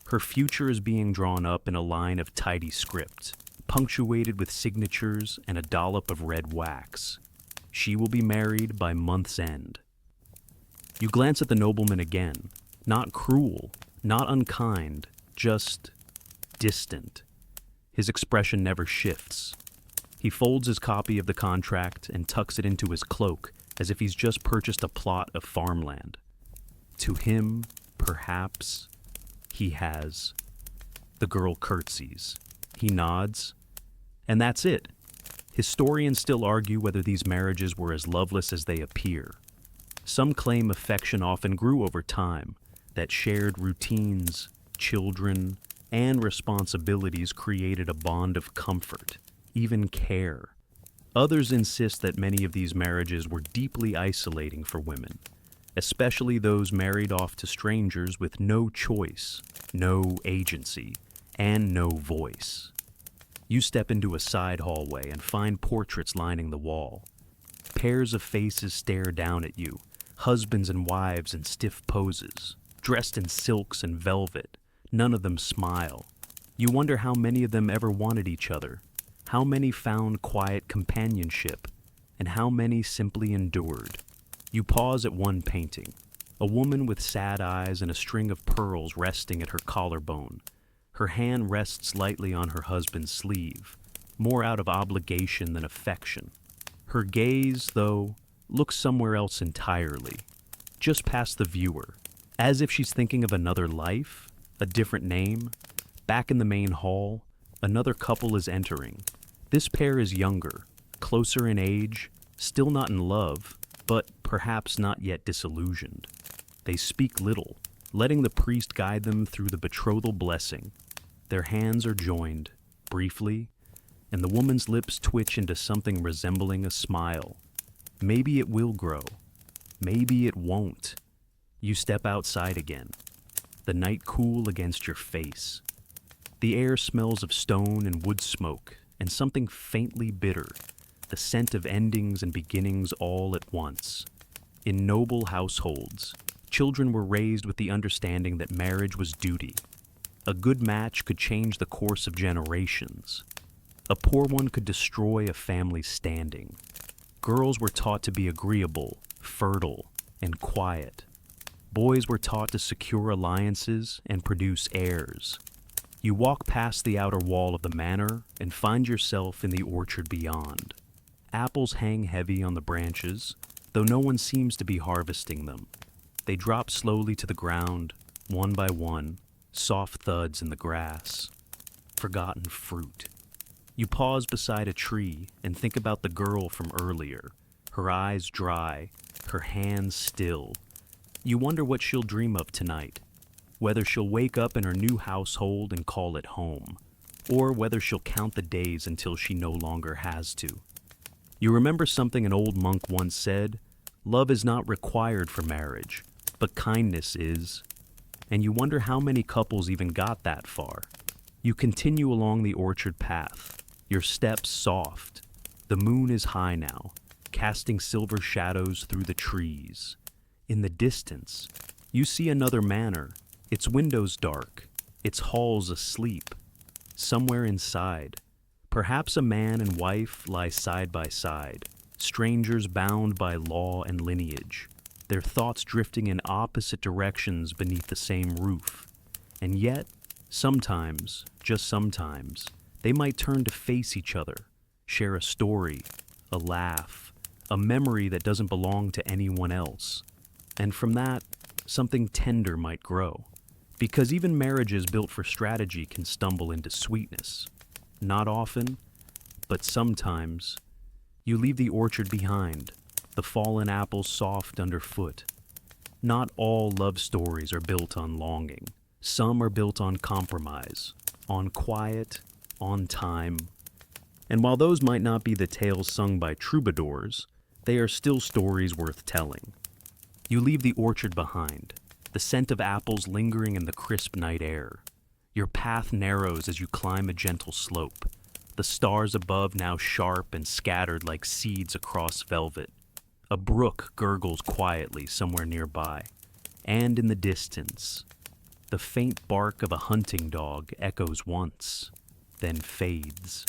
Her future is being drawn up in a line of tidy script, punctuated with signatures and a dollop of red wax. She will be married by month's end. You glance at the nobleman again, not cruel, not unkind, just distant. His expression never shifts. He folds his copy of the contract and tucks it into his cloak as if he's just purchased a plot of farmland. To him, perhaps, he has. The girl curtsies. He nods. And that's it. Historians still argue whether these marriages were as loveless as they appear. Some claim affection often grew over time, that shared routines, children, and responsibilities created a bond of comfort, even care. Others insist that many of these marriages were deeply isolating for women, especially those married off to strangers with no choice, no agency, and no voice. You step into a side hallway and find portraits lining the wall. Pairs of faces stare down at you, husbands and wives in stiff poses, dressed in silks and velvet. None of them smile. You wonder how many of them ever wanted each other, how many found quiet companionship, and how many simply endured. You pause at one painting, a woman with sad eyes and a string of pearls resting at her collarbone. Her hand rests lightly on her husband's sleeve, more out of obligation than affection. Her gaze, though, looks somewhere else entirely, just past the viewer, as if she's thinking of another life, a different name. Back in the main hall, another couple is entering. This pair is younger, closer in age, still not in love, but perhaps not yet disillusioned. They speak little, letting the priest guide them through the betrothal blessing. Their hands are joined, briefly, and the woman's lips twitch into something resembling a smile. Maybe it will grow. Maybe it won't. You step outside again, the night cool against your face. The air smells of stone and wood smoke, and something faintly bitter, the scent of endings and beginnings all at once. In noble households, children were raised with the understanding that marriage was duty. A good match could change the course of generations. A poor one could destroy a family's standing. Girls were taught to be agreeable, fertile, and quiet. Boys were taught to secure alliances and produce heirs. You walk past the outer wall of the manor and find yourself in the orchard beyond. Apples hang heavy on the branches, though no one seems to be harvesting them. They drop slowly to the ground, one by one, soft thuds in the grass. Forgotten fruit. You pause beside a tree and think about the girl from earlier, her eyes dry, her hands still. You wonder what she'll dream of tonight, whether she'll wake up in her new household and call it home, or whether she'll count the days until she no longer has to. You remember something an old monk once said, "Love is not required for marriage, but kindness is." And you wonder how many couples even got that far. You continue along the orchard path, your steps soft. The moon is high now, casting silver shadows through the trees. In the distance, you see another manor, its windows dark, its halls asleep. Somewhere inside, perhaps a man and wife lie side by side, strangers bound by law and lineage, their thoughts drifting in opposite directions beneath the same roof. And yet, sometimes, just sometimes, they might turn to face each other, share a story, a laugh, a memory that doesn't belong to anyone else. And from that, something tender might grow. Because even marriages built for strategy can stumble into sweetness. Not often, but sometimes. You leave the orchard behind, the fallen apples soft underfoot. Not all love stories are built on longing. Some are built on compromise, on quiet, on time. And while those might not be the tales sung by troubadours, they are still stories worth telling. You leave the orchard behind, the scent of apples lingering in the crisp night air. Your path narrows as you climb a gentle slope, the stars above now sharp and scattered like seeds across velvet. A brook gurgles quietly somewhere nearby, and in the distance, the faint bark of a hunting dog echoes once, then fades.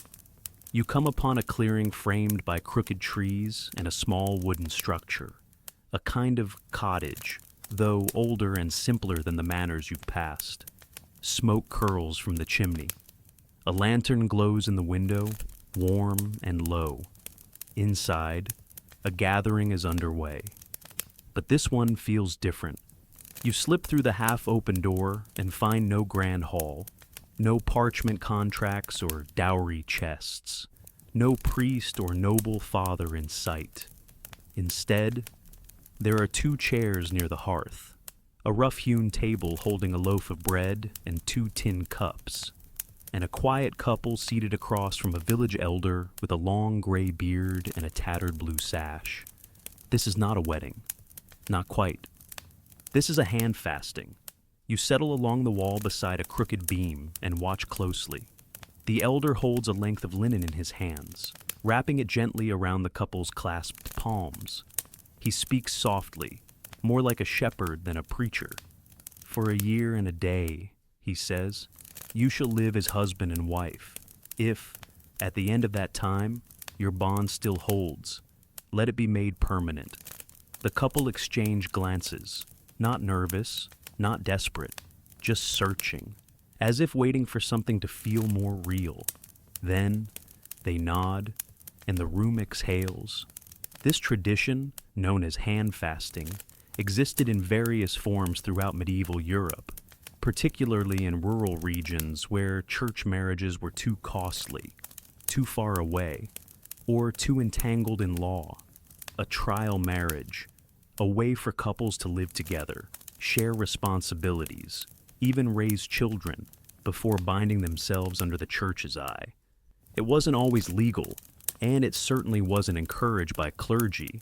You come upon a clearing framed by crooked trees and a small wooden structure, a kind of cottage, though older and simpler than the manors you've passed. Smoke curls from the chimney. A lantern glows in the window, warm and low. Inside, a gathering is underway. But this one feels different. You slip through the half-open door and find no grand hall, no parchment contracts or dowry chests, no priest or noble father in sight. Instead, there are 2 chairs near the hearth, a rough-hewn table holding a loaf of bread and 2 tin cups, and a quiet couple seated across from a village elder with a long gray beard and a tattered blue sash. This is not a wedding. Not quite. This is a hand fasting. You settle along the wall beside a crooked beam and watch closely. The elder holds a length of linen in his hands, wrapping it gently around the couple's clasped palms. He speaks softly, more like a shepherd than a preacher. "For a year and a day," he says, "you shall live as husband and wife. If, at the end of that time, your bond still holds, let it be made permanent." The couple exchange glances, not nervous, not desperate, just searching, as if waiting for something to feel more real. Then, they nod, and the room exhales. This tradition, known as hand fasting, existed in various forms throughout medieval Europe, particularly in rural regions where church marriages were too costly, too far away, or too entangled in law. A trial marriage, a way for couples to live together, share responsibilities, even raise children, before binding themselves under the church's eye. It wasn't always legal, and it certainly wasn't encouraged by clergy,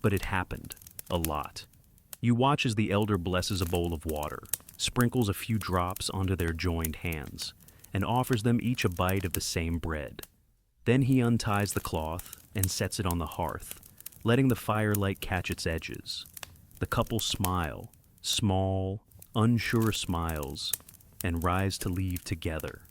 but it happened, a lot. You watch as the elder blesses a bowl of water, sprinkles a few drops onto their joined hands, and offers them each a bite of the same bread. Then he unties the cloth and sets it on the hearth, letting the firelight catch its edges. The couple smile, small, unsure smiles, and rise to leave together.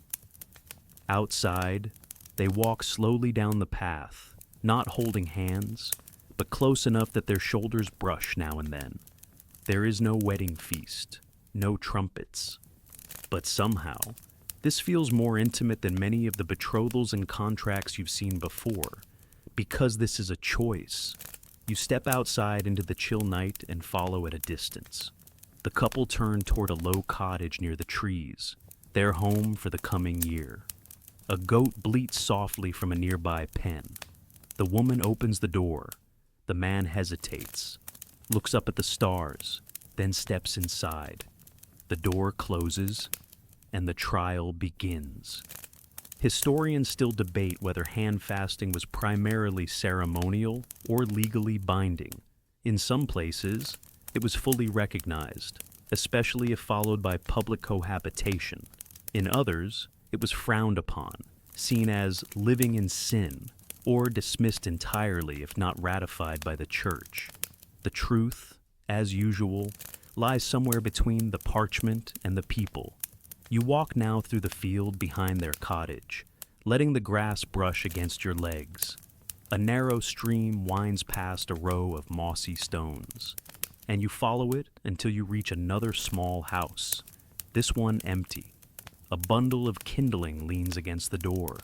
Outside, they walk slowly down the path, not holding hands, but close enough that their shoulders brush now and then. There is no wedding feast, no trumpets. But somehow, this feels more intimate than many of the betrothals and contracts you've seen before, because this is a choice. You step outside into the chill night and follow at a distance. The couple turn toward a low cottage near the trees, their home for the coming year. A goat bleats softly from a nearby pen. The woman opens the door. The man hesitates, looks up at the stars, then steps inside. The door closes, and the trial begins. Historians still debate whether hand fasting was primarily ceremonial or legally binding. In some places, it was fully recognized, especially if followed by public cohabitation. In others, it was frowned upon, seen as living in sin, or dismissed entirely if not ratified by the church. The truth, as usual, lies somewhere between the parchment and the people. You walk now through the field behind their cottage, letting the grass brush against your legs. A narrow stream winds past a row of mossy stones, and you follow it until you reach another small house, this one empty. A bundle of kindling leans against the door.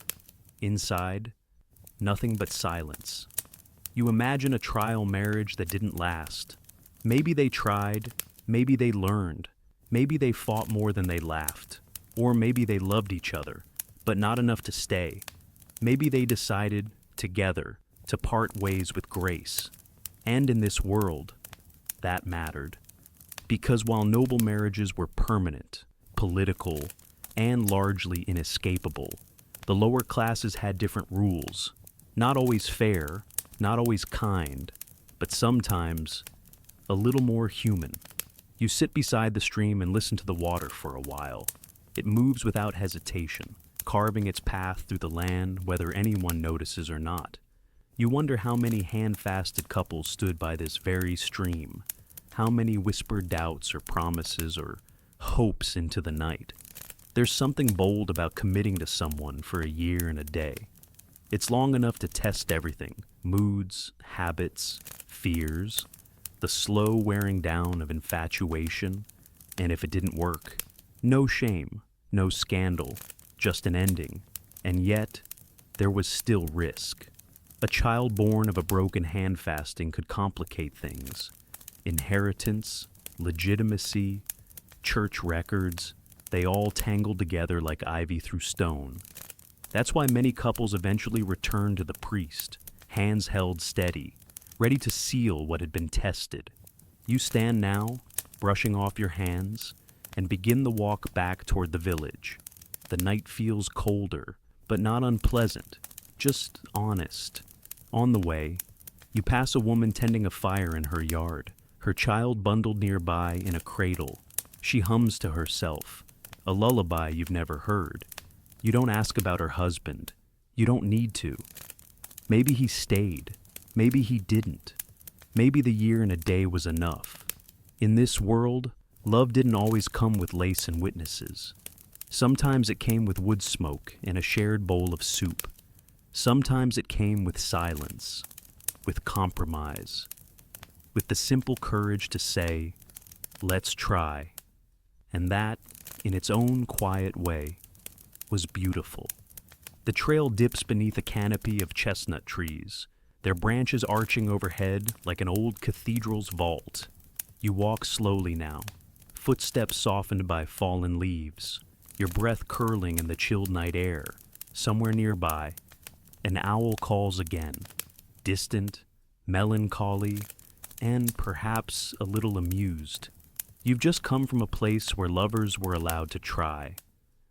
Inside, nothing but silence. You imagine a trial marriage that didn't last. Maybe they tried, maybe they learned, maybe they fought more than they laughed, or maybe they loved each other, but not enough to stay. Maybe they decided, together, to part ways with grace. And in this world, that mattered. Because while noble marriages were permanent, political, and largely inescapable, the lower classes had different rules. Not always fair, not always kind, but sometimes a little more human. You sit beside the stream and listen to the water for a while. It moves without hesitation, carving its path through the land whether anyone notices or not. You wonder how many hand-fasted couples stood by this very stream, how many whispered doubts or promises or hopes into the night. There's something bold about committing to someone for a year and a day. It's long enough to test everything, moods, habits, fears, the slow wearing down of infatuation, and if it didn't work, no shame, no scandal, just an ending. And yet, there was still risk. A child born of a broken hand fasting could complicate things. Inheritance, legitimacy, church records, they all tangled together like ivy through stone. That's why many couples eventually returned to the priest, hands held steady, ready to seal what had been tested. You stand now, brushing off your hands, and begin the walk back toward the village. The night feels colder, but not unpleasant, just honest. On the way, you pass a woman tending a fire in her yard, her child bundled nearby in a cradle. She hums to herself, a lullaby you've never heard. You don't ask about her husband. You don't need to. Maybe he stayed. Maybe he didn't. Maybe the year and a day was enough. In this world, love didn't always come with lace and witnesses. Sometimes it came with wood smoke and a shared bowl of soup. Sometimes it came with silence, with compromise, with the simple courage to say, "Let's try." And that, in its own quiet way, was beautiful. The trail dips beneath a canopy of chestnut trees, their branches arching overhead like an old cathedral's vault. You walk slowly now, footsteps softened by fallen leaves, your breath curling in the chilled night air. Somewhere nearby, an owl calls again, distant, melancholy, and perhaps a little amused. You've just come from a place where lovers were allowed to try,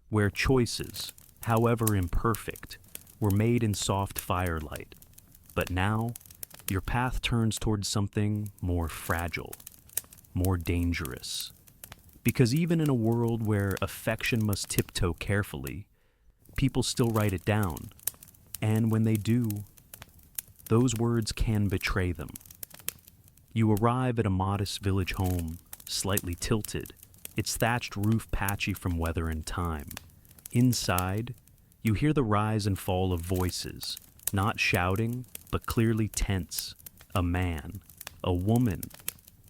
where choices, however imperfect, were made in soft firelight. But now, your path turns towards something more fragile, more dangerous. Because even in a world where affection must tiptoe carefully, people still write it down. And when they do, those words can betray them. You arrive at a modest village home, slightly tilted, its thatched roof patchy from weather and time. Inside, you hear the rise and fall of voices, not shouting, but clearly tense. A man, a woman,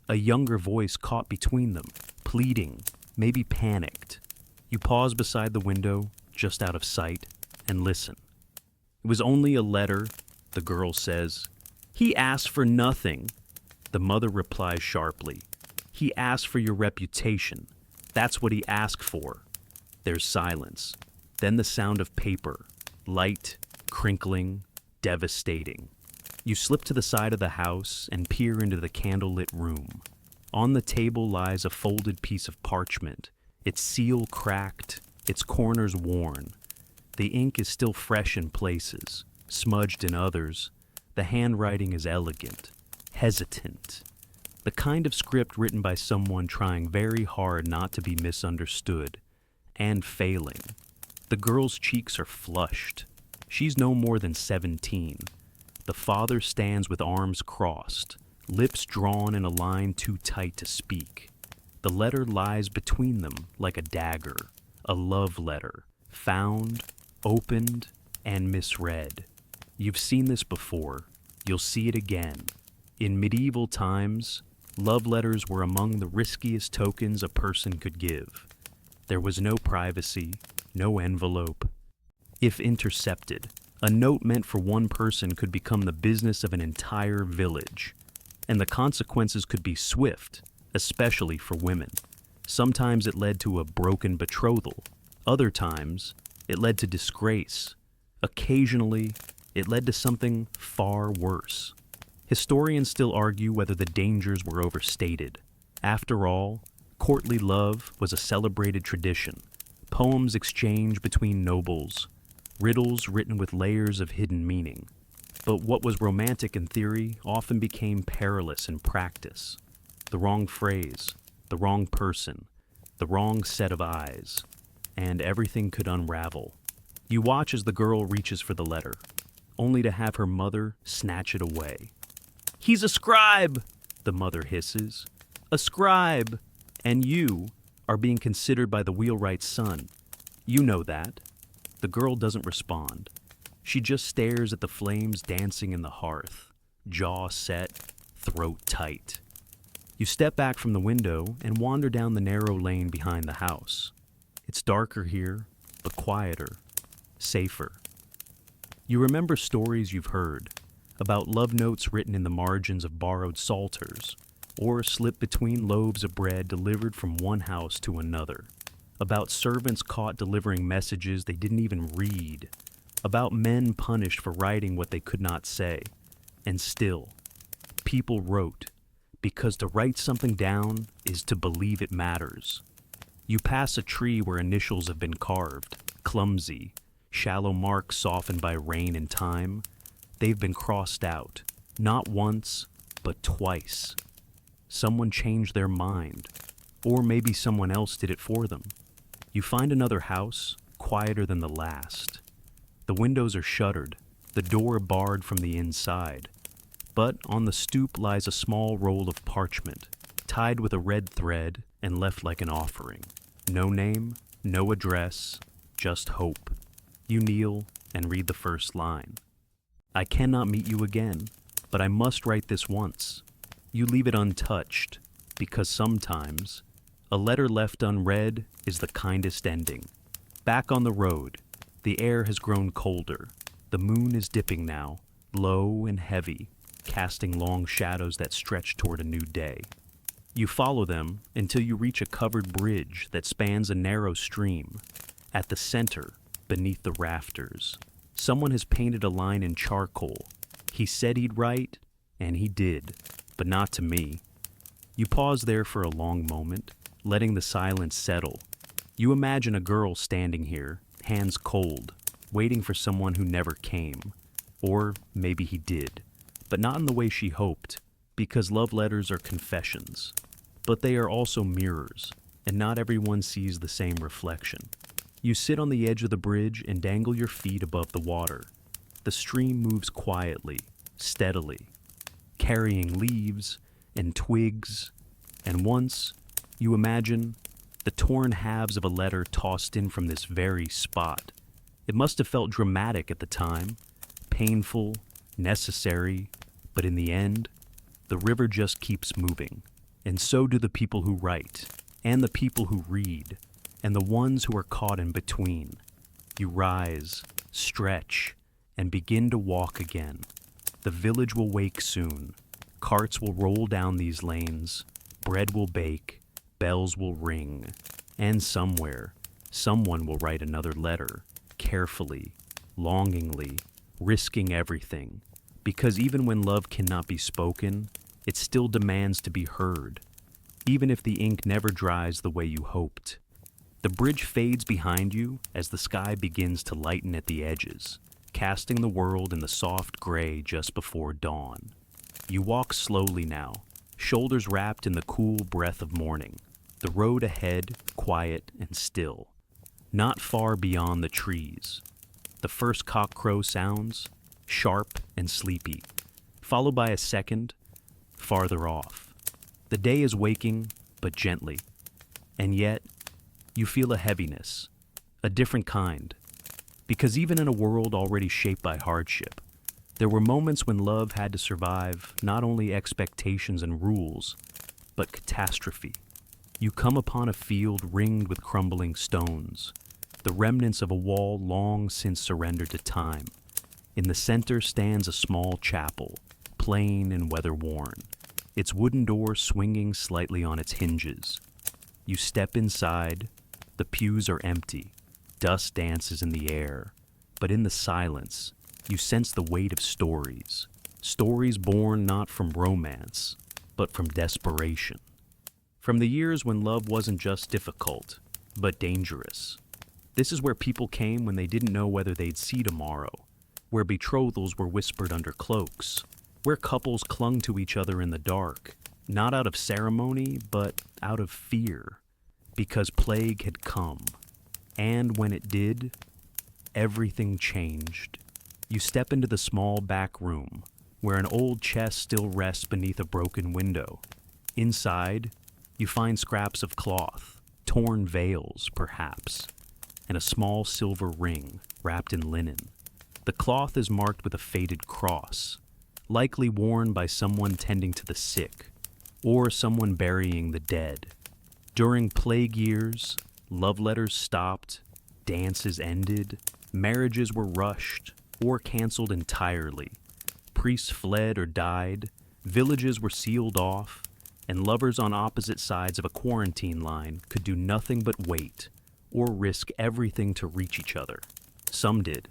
a younger voice caught between them, pleading, maybe panicked. You pause beside the window, just out of sight, and listen. It was only a letter, the girl says. He asked for nothing. The mother replies sharply. He asked for your reputation. That's what he asked for. There's silence. Then the sound of paper, light, crinkling, devastating. You slip to the side of the house and peer into the candlelit room. On the table lies a folded piece of parchment, its seal cracked, its corners worn. The ink is still fresh in places, smudged in others. The handwriting is elegant, hesitant. The kind of script written by someone trying very hard not to be misunderstood, and failing. The girl's cheeks are flushed. She's no more than 17. The father stands with arms crossed, lips drawn in a line too tight to speak. The letter lies between them like a dagger, a love letter, found, opened, and misread. You've seen this before. You'll see it again. In medieval times, love letters were among the riskiest tokens a person could give. There was no privacy, no envelope. If intercepted, a note meant for one person could become the business of an entire village. And the consequences could be swift, especially for women. Sometimes it led to a broken betrothal. Other times, it led to disgrace. Occasionally, it led to something far worse. Historians still argue whether the dangers were overstated. After all, courtly love was a celebrated tradition. Poems exchanged between nobles, riddles written with layers of hidden meaning. But what was romantic in theory often became perilous in practice. The wrong phrase, the wrong person, the wrong set of eyes, and everything could unravel. You watch as the girl reaches for the letter, only to have her mother snatch it away. "He's a scribe!" the mother hisses. "A scribe! And you are being considered by the wheelwright's son. You know that." The girl doesn't respond. She just stares at the flames dancing in the hearth, jaw set, throat tight. You step back from the window and wander down the narrow lane behind the house. It's darker here, but quieter, safer. You remember stories you've heard about love notes written in the margins of borrowed psalters, or slipped between loaves of bread delivered from one house to another, about servants caught delivering messages they didn't even read, about men punished for writing what they could not say. And still, people wrote, because to write something down is to believe it matters. You pass a tree where initials have been carved, clumsy, shallow marks softened by rain and time. They've been crossed out, not once, but twice. Someone changed their mind, or maybe someone else did it for them. You find another house, quieter than the last. The windows are shuttered, the door barred from the inside. But on the stoop lies a small roll of parchment, tied with a red thread and left like an offering. No name, no address, just hope. You kneel and read the first line. "I cannot meet you again, but I must write this once." You leave it untouched, because sometimes a letter left unread is the kindest ending. Back on the road, the air has grown colder. The moon is dipping now, low and heavy, casting long shadows that stretch toward a new day. You follow them until you reach a covered bridge that spans a narrow stream. At the center, beneath the rafters, someone has painted a line in charcoal. He said he'd write, and he did, but not to me. You pause there for a long moment, letting the silence settle. You imagine a girl standing here, hands cold, waiting for someone who never came. Or maybe he did, but not in the way she hoped, because love letters are confessions. But they are also mirrors, and not everyone sees the same reflection. You sit on the edge of the bridge and dangle your feet above the water. The stream moves quietly, steadily, carrying leaves and twigs, and once, you imagine, the torn halves of a letter tossed in from this very spot. It must have felt dramatic at the time, painful, necessary, but in the end, the river just keeps moving. And so do the people who write, and the people who read, and the ones who are caught in between. You rise, stretch, and begin to walk again. The village will wake soon. Carts will roll down these lanes. Bread will bake. Bells will ring. And somewhere, someone will write another letter, carefully, longingly, risking everything. Because even when love cannot be spoken, it still demands to be heard, even if the ink never dries the way you hoped. The bridge fades behind you as the sky begins to lighten at the edges, casting the world in the soft gray just before dawn. You walk slowly now, shoulders wrapped in the cool breath of morning, the road ahead quiet and still. Not far beyond the trees, the first cockcrow sounds, sharp and sleepy, followed by a second, farther off. The day is waking, but gently, and yet you feel a heaviness, a different kind, because even in a world already shaped by hardship, there were moments when love had to survive not only expectations and rules, but catastrophe. You come upon a field ringed with crumbling stones, the remnants of a wall long since surrendered to time. In the center stands a small chapel, plain and weather-worn, its wooden door swinging slightly on its hinges. You step inside. The pews are empty. Dust dances in the air. But in the silence, you sense the weight of stories. Stories born not from romance, but from desperation. From the years when love wasn't just difficult, but dangerous. This is where people came when they didn't know whether they'd see tomorrow, where betrothals were whispered under cloaks, where couples clung to each other in the dark, not out of ceremony, but out of fear, because plague had come. And when it did, everything changed. You step into the small back room, where an old chest still rests beneath a broken window. Inside, you find scraps of cloth, torn veils, perhaps, and a small silver ring wrapped in linen. The cloth is marked with a faded cross, likely worn by someone tending to the sick, or someone burying the dead. During plague years, love letters stopped, dances ended, marriages were rushed or canceled entirely. Priests fled or died, villages were sealed off, and lovers on opposite sides of a quarantine line could do nothing but wait or risk everything to reach each other. Some did.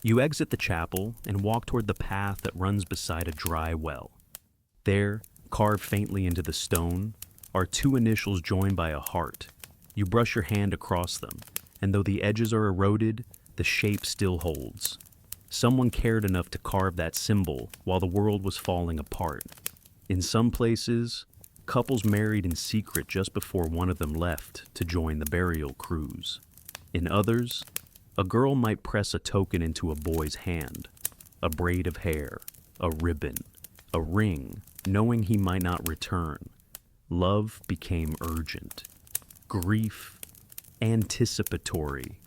You exit the chapel and walk toward the path that runs beside a dry well. There, carved faintly into the stone, are two initials joined by a heart. You brush your hand across them, and though the edges are eroded, the shape still holds. Someone cared enough to carve that symbol while the world was falling apart. In some places, couples married in secret just before one of them left to join the burial cruise. In others, a girl might press a token into a boy's hand, a braid of hair, a ribbon, a ring, knowing he might not return. Love became urgent, grief anticipatory,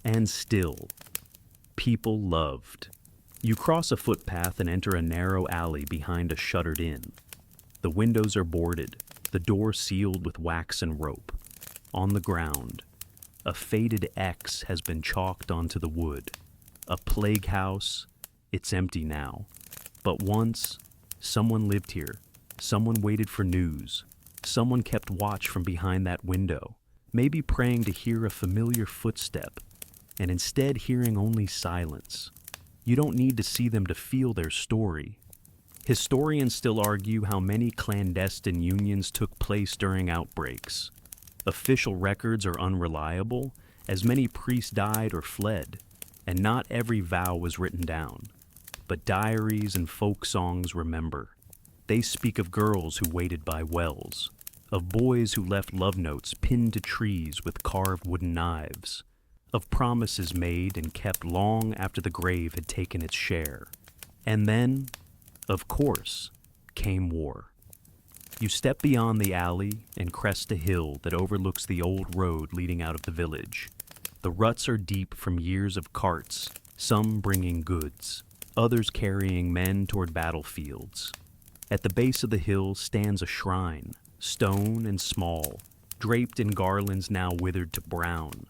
and still, people loved. You cross a footpath and enter a narrow alley behind a shuttered inn. The windows are boarded, the door sealed with wax and rope. On the ground, a faded X has been chalked onto the wood. A plague house, it's empty now. But once, someone lived here. Someone waited for news. Someone kept watch from behind that window, maybe praying to hear a familiar footstep, and instead hearing only silence. You don't need to see them to feel their story. Historians still argue how many clandestine unions took place during outbreaks. Official records are unreliable, as many priests died or fled, and not every vow was written down. But diaries and folk songs remember. They speak of girls who waited by wells, of boys who left love notes pinned to trees with carved wooden knives, of promises made and kept long after the grave had taken its share. And then, of course, came war. You step beyond the alley and crest a hill that overlooks the old road leading out of the village. The ruts are deep from years of carts, some bringing goods. others carrying men toward battlefields. At the base of the hill stands a shrine, stone and small, draped in garlands now withered to brown.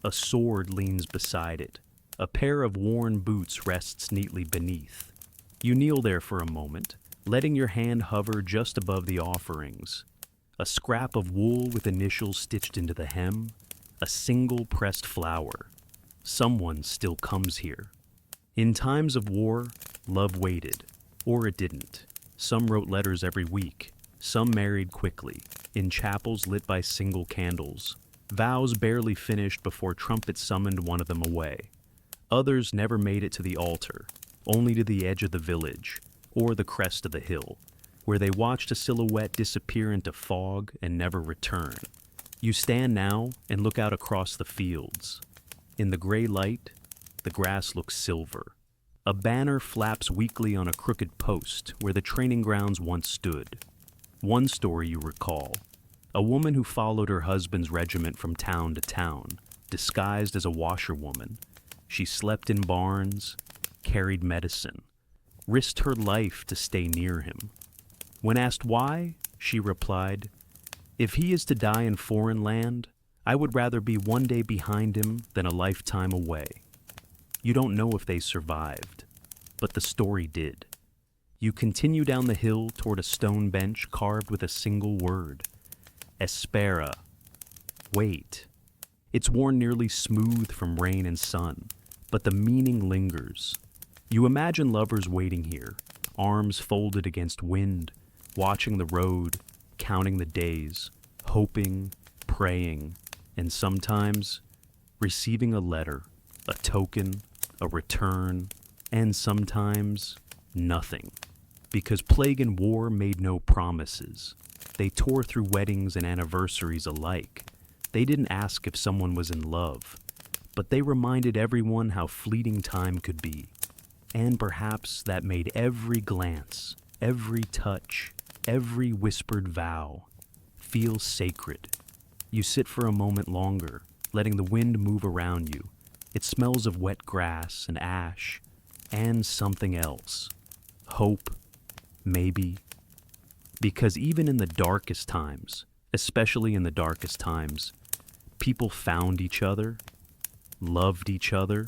A sword leans beside it. A pair of worn boots rests neatly beneath. You kneel there for a moment, letting your hand hover just above the offerings. A scrap of wool with initials stitched into the hem, a single pressed flower. Someone still comes here. In times of war, love waited, or it didn't. Some wrote letters every week, some married quickly, in chapels lit by single candles. Vows barely finished before trumpets summoned one of them away. Others never made it to the altar, only to the edge of the village, or the crest of the hill, where they watched a silhouette disappear into fog and never return. You stand now and look out across the fields. In the gray light, the grass looks silver. A banner flaps weakly on a crooked post where the training grounds once stood. One story you recall, a woman who followed her husband's regiment from town to town, disguised as a washerwoman. She slept in barns, carried medicine, risked her life to stay near him. When asked why, she replied, "If he is to die in foreign land, I would rather be one day behind him than a lifetime away." You don't know if they survived, but the story did. You continue down the hill toward a stone bench carved with a single word, Espera. Wait. It's worn nearly smooth from rain and sun, but the meaning lingers. You imagine lovers waiting here, arms folded against wind, watching the road, counting the days, hoping, praying, and sometimes receiving a letter, a token, a return, and sometimes nothing. Because plague and war made no promises. They tore through weddings and anniversaries alike. They didn't ask if someone was in love, but they reminded everyone how fleeting time could be. And perhaps that made every glance, every touch, every whispered vow feel sacred. You sit for a moment longer, letting the wind move around you. It smells of wet grass and ash, and something else. Hope, maybe. Because even in the darkest times, especially in the darkest times, people found each other, loved each other,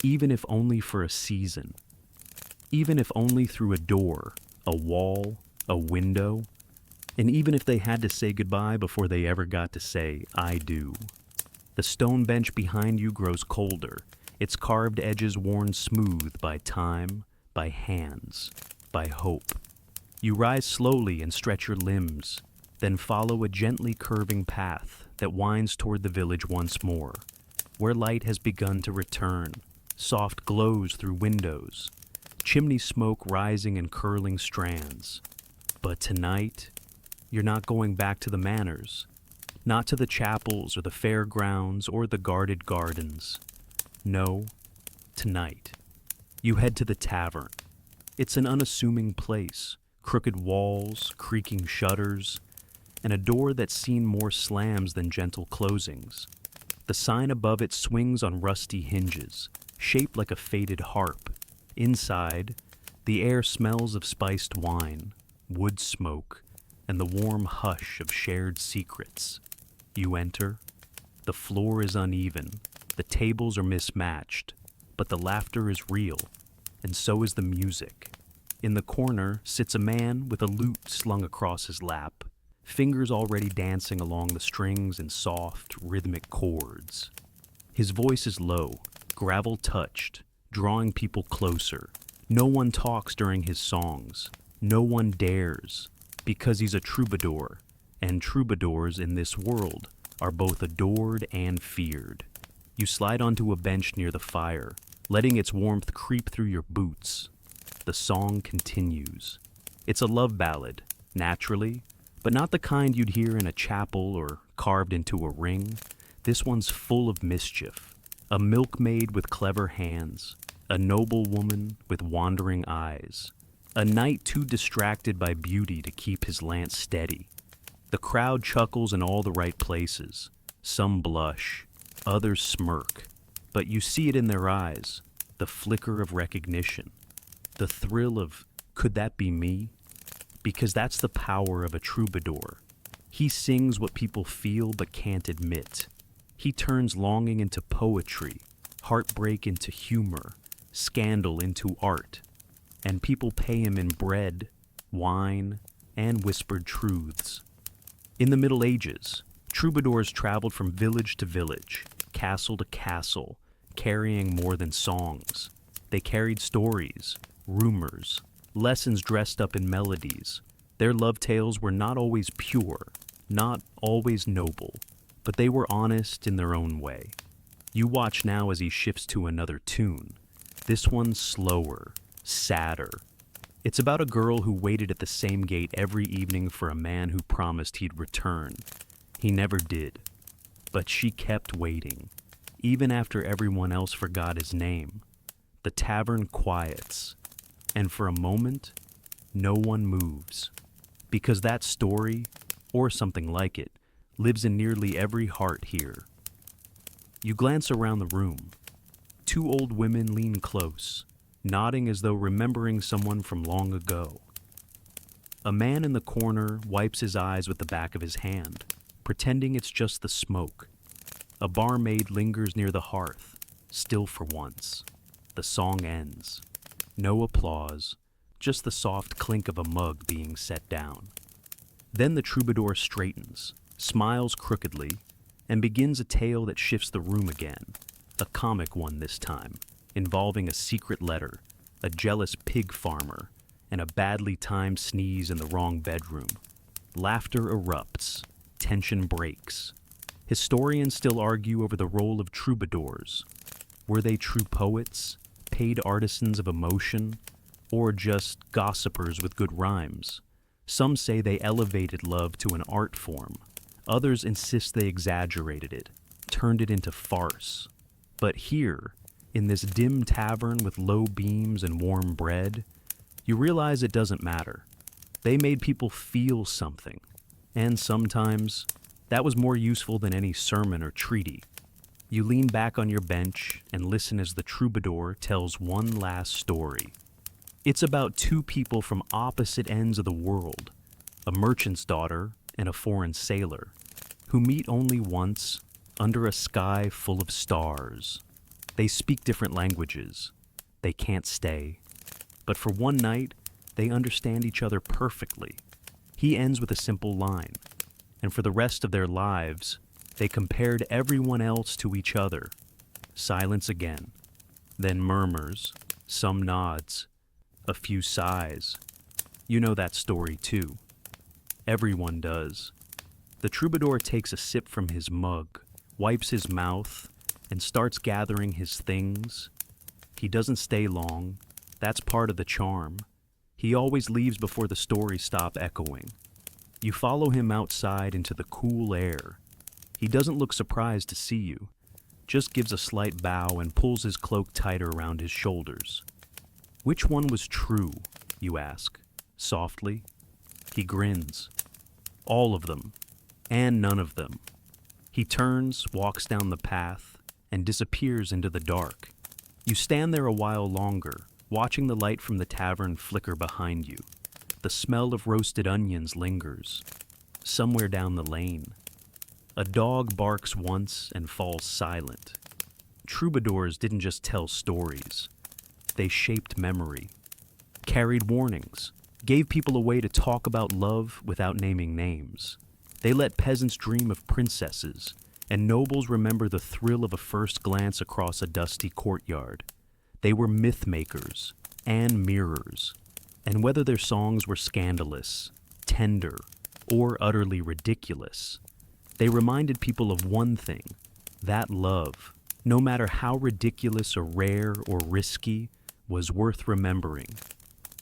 even if only for a season, even if only through a door, a wall, a window, and even if they had to say goodbye before they ever got to say, "I do." The stone bench behind you grows colder, its carved edges worn smooth by time, by hands, by hope. You rise slowly and stretch your limbs, then follow a gently curving path that winds toward the village once more, where light has begun to return, soft glows through windows, chimney smoke rising in curling strands. But tonight, you're not going back to the manors, not to the chapels or the fairgrounds or the guarded gardens. No, tonight, you head to the tavern. It's an unassuming place, crooked walls, creaking shutters, and a door that's seen more slams than gentle closings. The sign above it swings on rusty hinges, shaped like a faded harp. Inside, the air smells of spiced wine, wood smoke, and the warm hush of shared secrets. You enter. The floor is uneven, the tables are mismatched, but the laughter is real, and so is the music. In the corner sits a man with a lute slung across his lap, fingers already dancing along the strings in soft, rhythmic chords. His voice is low, gravel-touched, drawing people closer. No one talks during his songs. No one dares, because he's a troubadour, and troubadours in this world are both adored and feared. You slide onto a bench near the fire, letting its warmth creep through your boots. The song continues. It's a love ballad, naturally, but not the kind you'd hear in a chapel or carved into a ring. This one's full of mischief. A milkmaid with clever hands, a noble woman with wandering eyes, a knight too distracted by beauty to keep his lance steady. The crowd chuckles in all the right places. Some blush, others smirk, but you see it in their eyes. the flicker of recognition, the thrill of, could that be me? Because that's the power of a troubadour. He sings what people feel but can't admit. He turns longing into poetry, heartbreak into humor, scandal into art. And people pay him in bread, wine, and whispered truths. In the Middle Ages, troubadours traveled from village to village, castle to castle, carrying more than songs. They carried stories, rumors, lessons dressed up in melodies. Their love tales were not always pure, not always noble, but they were honest in their own way. You watch now as he shifts to another tune. This one's slower, sadder. It's about a girl who waited at the same gate every evening for a man who promised he'd return. He never did, but she kept waiting, even after everyone else forgot his name. The tavern quiets, and for a moment, no one moves. Because that story, or something like it, lives in nearly every heart here. You glance around the room. Two old women lean close, nodding as though remembering someone from long ago. A man in the corner wipes his eyes with the back of his hand, pretending it's just the smoke. A barmaid lingers near the hearth, still for once. The song ends. No applause, just the soft clink of a mug being set down. Then the troubadour straightens, smiles crookedly, and begins a tale that shifts the room again. A comic one this time, involving a secret letter, a jealous pig farmer, and a badly timed sneeze in the wrong bedroom. Laughter erupts, tension breaks. Historians still argue over the role of troubadours. Were they true poets, paid artisans of emotion, or just gossipers with good rhymes? Some say they elevated love to an art form. Others insist they exaggerated it, turned it into farce. But here, in this dim tavern with low beams and warm bread, you realize it doesn't matter. They made people feel something, and sometimes that was more useful than any sermon or treaty. You lean back on your bench and listen as the troubadour tells one last story. It's about two people from opposite ends of the world, a merchant's daughter and a foreign sailor, who meet only once under a sky full of stars. They speak different languages. They can't stay. But for one night, they understand each other perfectly. He ends with a simple line, and for the rest of their lives, they compared everyone else to each other. Silence again, then murmurs, some nods, a few sighs. You know that story too. Everyone does. The troubadour takes a sip from his mug, wipes his mouth, and starts gathering his things. He doesn't stay long. That's part of the charm. He always leaves before the stories stop echoing. You follow him outside into the cool air. He doesn't look surprised to see you, just gives a slight bow and pulls his cloak tighter around his shoulders. Which one was true, you ask, softly. He grins. All of them, and none of them. He turns, walks down the path, and disappears into the dark. You stand there a while longer, watching the light from the tavern flicker behind you. The smell of roasted onions lingers. Somewhere down the lane, a dog barks once and falls silent. Troubadours didn't just tell stories. They shaped memory, carried warnings, gave people a way to talk about love without naming names. They let peasants dream of princesses, and nobles remember the thrill of a first glance across a dusty courtyard. They were myth makers and mirrors, and whether their songs were scandalous, tender, or utterly ridiculous, they reminded people of one thing, that love, no matter how ridiculous or rare or risky, was worth remembering.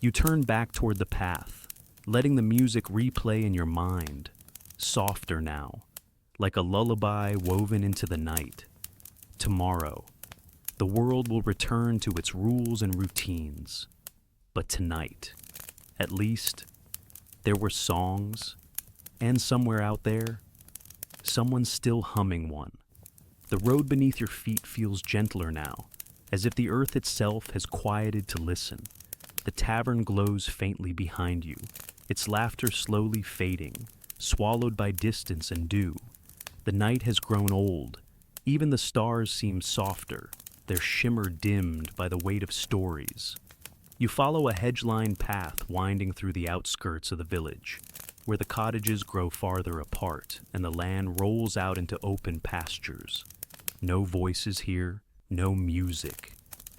You turn back toward the path, letting the music replay in your mind, softer now, like a lullaby woven into the night. Tomorrow, the world will return to its rules and routines. But tonight, at least, there were songs, and somewhere out there, someone's still humming one. The road beneath your feet feels gentler now, as if the earth itself has quieted to listen. The tavern glows faintly behind you, its laughter slowly fading, swallowed by distance and dew. The night has grown old. Even the stars seem softer, their shimmer dimmed by the weight of stories. You follow a hedge-lined path winding through the outskirts of the village, where the cottages grow farther apart and the land rolls out into open pastures. No voices here, no music,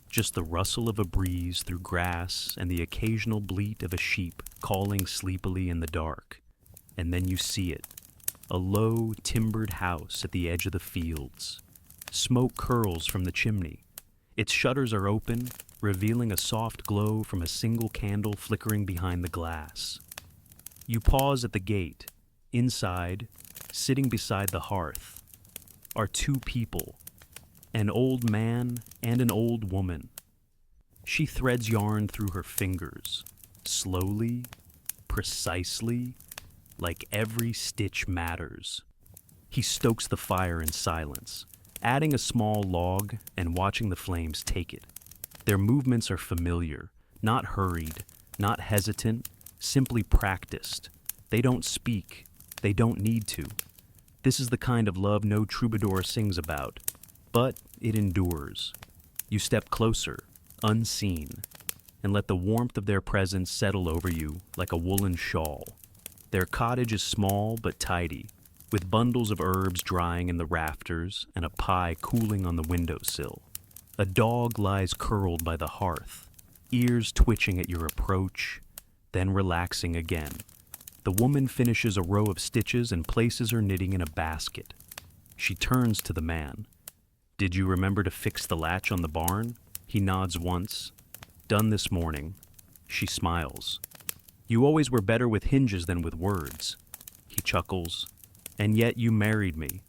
just the rustle of a breeze through grass and the occasional bleat of a sheep calling sleepily in the dark. And then you see it, a low, timbered house at the edge of the fields. Smoke curls from the chimney. Its shutters are open, revealing a soft glow from a single candle flickering behind the glass. You pause at the gate. Inside, sitting beside the hearth, are two people, an old man and an old woman. She threads yarn through her fingers, slowly, precisely, like every stitch matters. He stokes the fire in silence, adding a small log and watching the flames take it. Their movements are familiar, not hurried, not hesitant, simply practiced. They don't speak. They don't need to. This is the kind of love no troubadour sings about, but it endures. You step closer, unseen, and let the warmth of their presence settle over you like a woolen shawl. Their cottage is small but tidy, with bundles of herbs drying in the rafters and a pie cooling on the windowsill. A dog lies curled by the hearth, ears twitching at your approach, then relaxing again. The woman finishes a row of stitches and places her knitting in a basket. She turns to the man. "Did you remember to fix the latch on the barn?" He nods once. "Done this morning." She smiles. "You always were better with hinges than with words." He chuckles. "And yet you married me."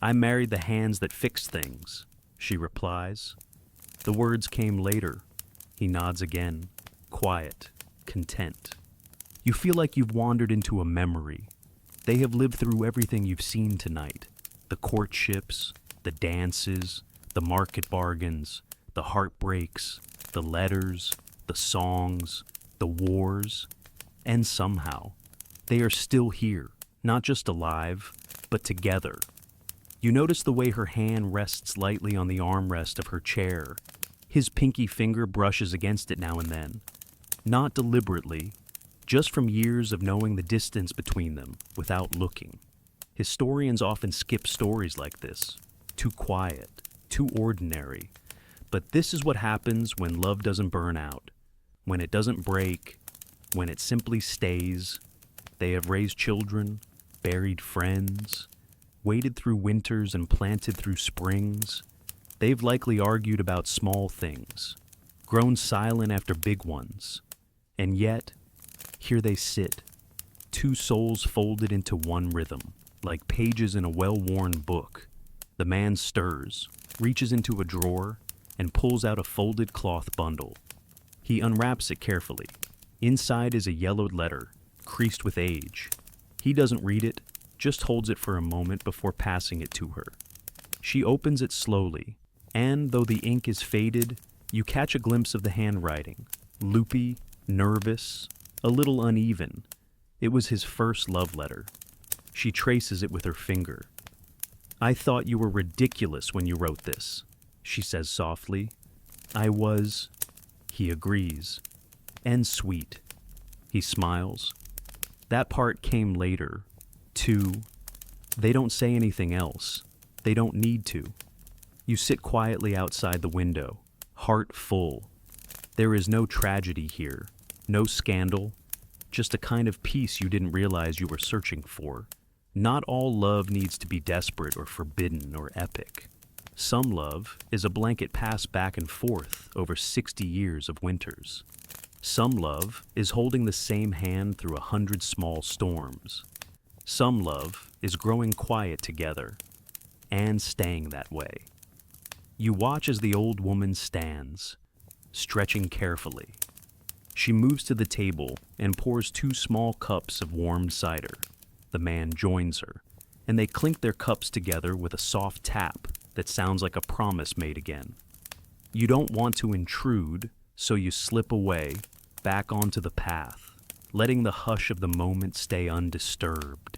"I married the hands that fix things," she replies. The words came later. He nods again, quiet, content. You feel like you've wandered into a memory. They have lived through everything you've seen tonight. The courtships, the dances, the market bargains, the heartbreaks, the letters, the songs, the wars. And somehow, they are still here, not just alive, but together. You notice the way her hand rests lightly on the armrest of her chair. His pinky finger brushes against it now and then. Not deliberately, just from years of knowing the distance between them without looking. Historians often skip stories like this. Too quiet, too ordinary. But this is what happens when love doesn't burn out, when it doesn't break, when it simply stays. They have raised children, buried friends, waded through winters and planted through springs. They've likely argued about small things, grown silent after big ones. And yet, here they sit, two souls folded into one rhythm, like pages in a well-worn book. The man stirs, reaches into a drawer, and pulls out a folded cloth bundle. He unwraps it carefully. Inside is a yellowed letter, creased with age. He doesn't read it, just holds it for a moment before passing it to her. She opens it slowly, and though the ink is faded, you catch a glimpse of the handwriting, loopy, nervous, a little uneven. It was his first love letter. She traces it with her finger. "I thought you were ridiculous when you wrote this," she says softly. "I was," he agrees. "And sweet." He smiles. That part came later, too. They don't say anything else. They don't need to. You sit quietly outside the window, heart full. There is no tragedy here, no scandal, just a kind of peace you didn't realize you were searching for. Not all love needs to be desperate or forbidden or epic. Some love is a blanket passed back and forth over 60 years of winters. Some love is holding the same hand through 100 small storms. Some love is growing quiet together and staying that way. You watch as the old woman stands, stretching carefully. She moves to the table and pours 2 small cups of warmed cider. The man joins her, and they clink their cups together with a soft tap that sounds like a promise made again. You don't want to intrude, so you slip away, back onto the path, letting the hush of the moment stay undisturbed.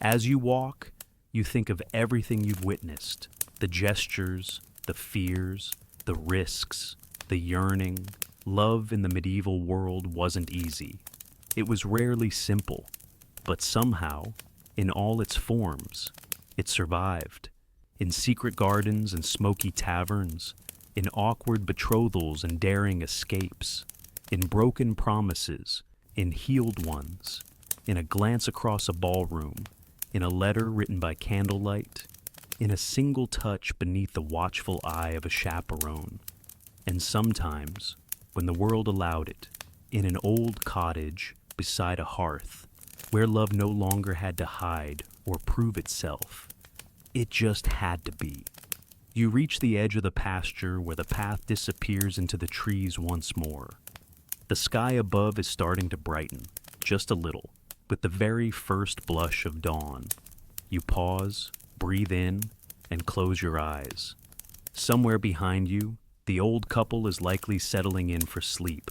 As you walk, you think of everything you've witnessed, the gestures, the fears, the risks, the yearning. Love in the medieval world wasn't easy. It was rarely simple, but somehow, in all its forms, it survived. In secret gardens and smoky taverns, in awkward betrothals and daring escapes, in broken promises, in healed ones, in a glance across a ballroom, in a letter written by candlelight, in a single touch beneath the watchful eye of a chaperone, and sometimes, when the world allowed it, in an old cottage beside a hearth, where love no longer had to hide or prove itself. It just had to be. You reach the edge of the pasture where the path disappears into the trees once more. The sky above is starting to brighten, just a little, with the very first blush of dawn. You pause, breathe in, and close your eyes. Somewhere behind you, the old couple is likely settling in for sleep.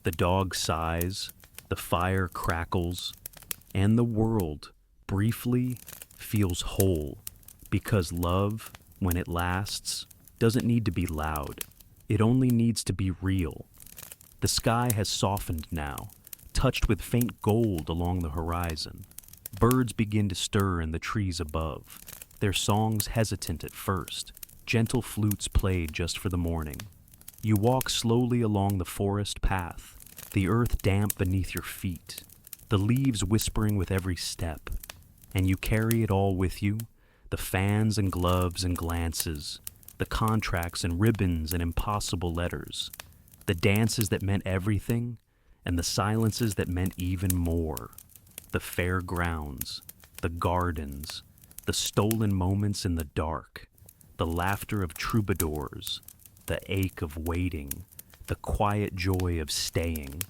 The dog sighs, the fire crackles, and the world, briefly, feels whole, because love, when it lasts, doesn't need to be loud. It only needs to be real. The sky has softened now, touched with faint gold along the horizon. Birds begin to stir in the trees above, their songs hesitant at first, gentle flutes played just for the morning. You walk slowly along the forest path, the earth damp beneath your feet, the leaves whispering with every step, and you carry it all with you, the fans and gloves and glances, the contracts and ribbons and impossible letters, the dances that meant everything, and the silences that meant even more, the fair grounds, the gardens, the stolen moments in the dark, the laughter of troubadours, the ache of waiting, the quiet joy of staying.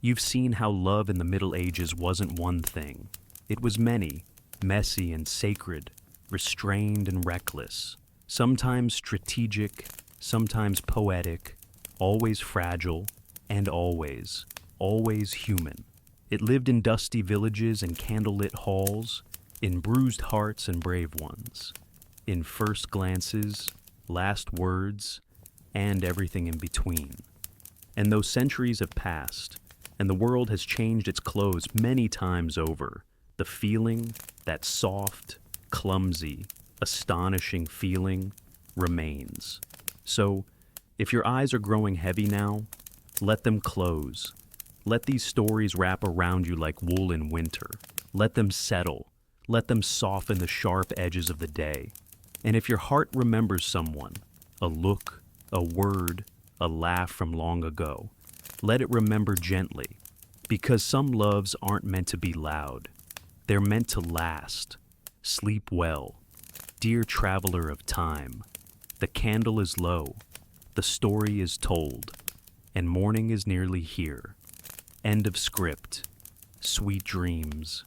You've seen how love in the Middle Ages wasn't one thing. It was many, messy and sacred, restrained and reckless, sometimes strategic, sometimes poetic, always fragile, and always human. It lived in dusty villages and candlelit halls, in bruised hearts and brave ones, in first glances, last words, and everything in between. And though centuries have passed, and the world has changed its clothes many times over, the feeling, that soft, clumsy, astonishing feeling, remains. So, if your eyes are growing heavy now, let them close. Let these stories wrap around you like wool in winter. Let them settle. Let them soften the sharp edges of the day. And if your heart remembers someone, a look, a word, a laugh from long ago, let it remember gently, because some loves aren't meant to be loud. They're meant to last. Sleep well, dear traveler of time. The candle is low, the story is told, and morning is nearly here. End of script. Sweet dreams.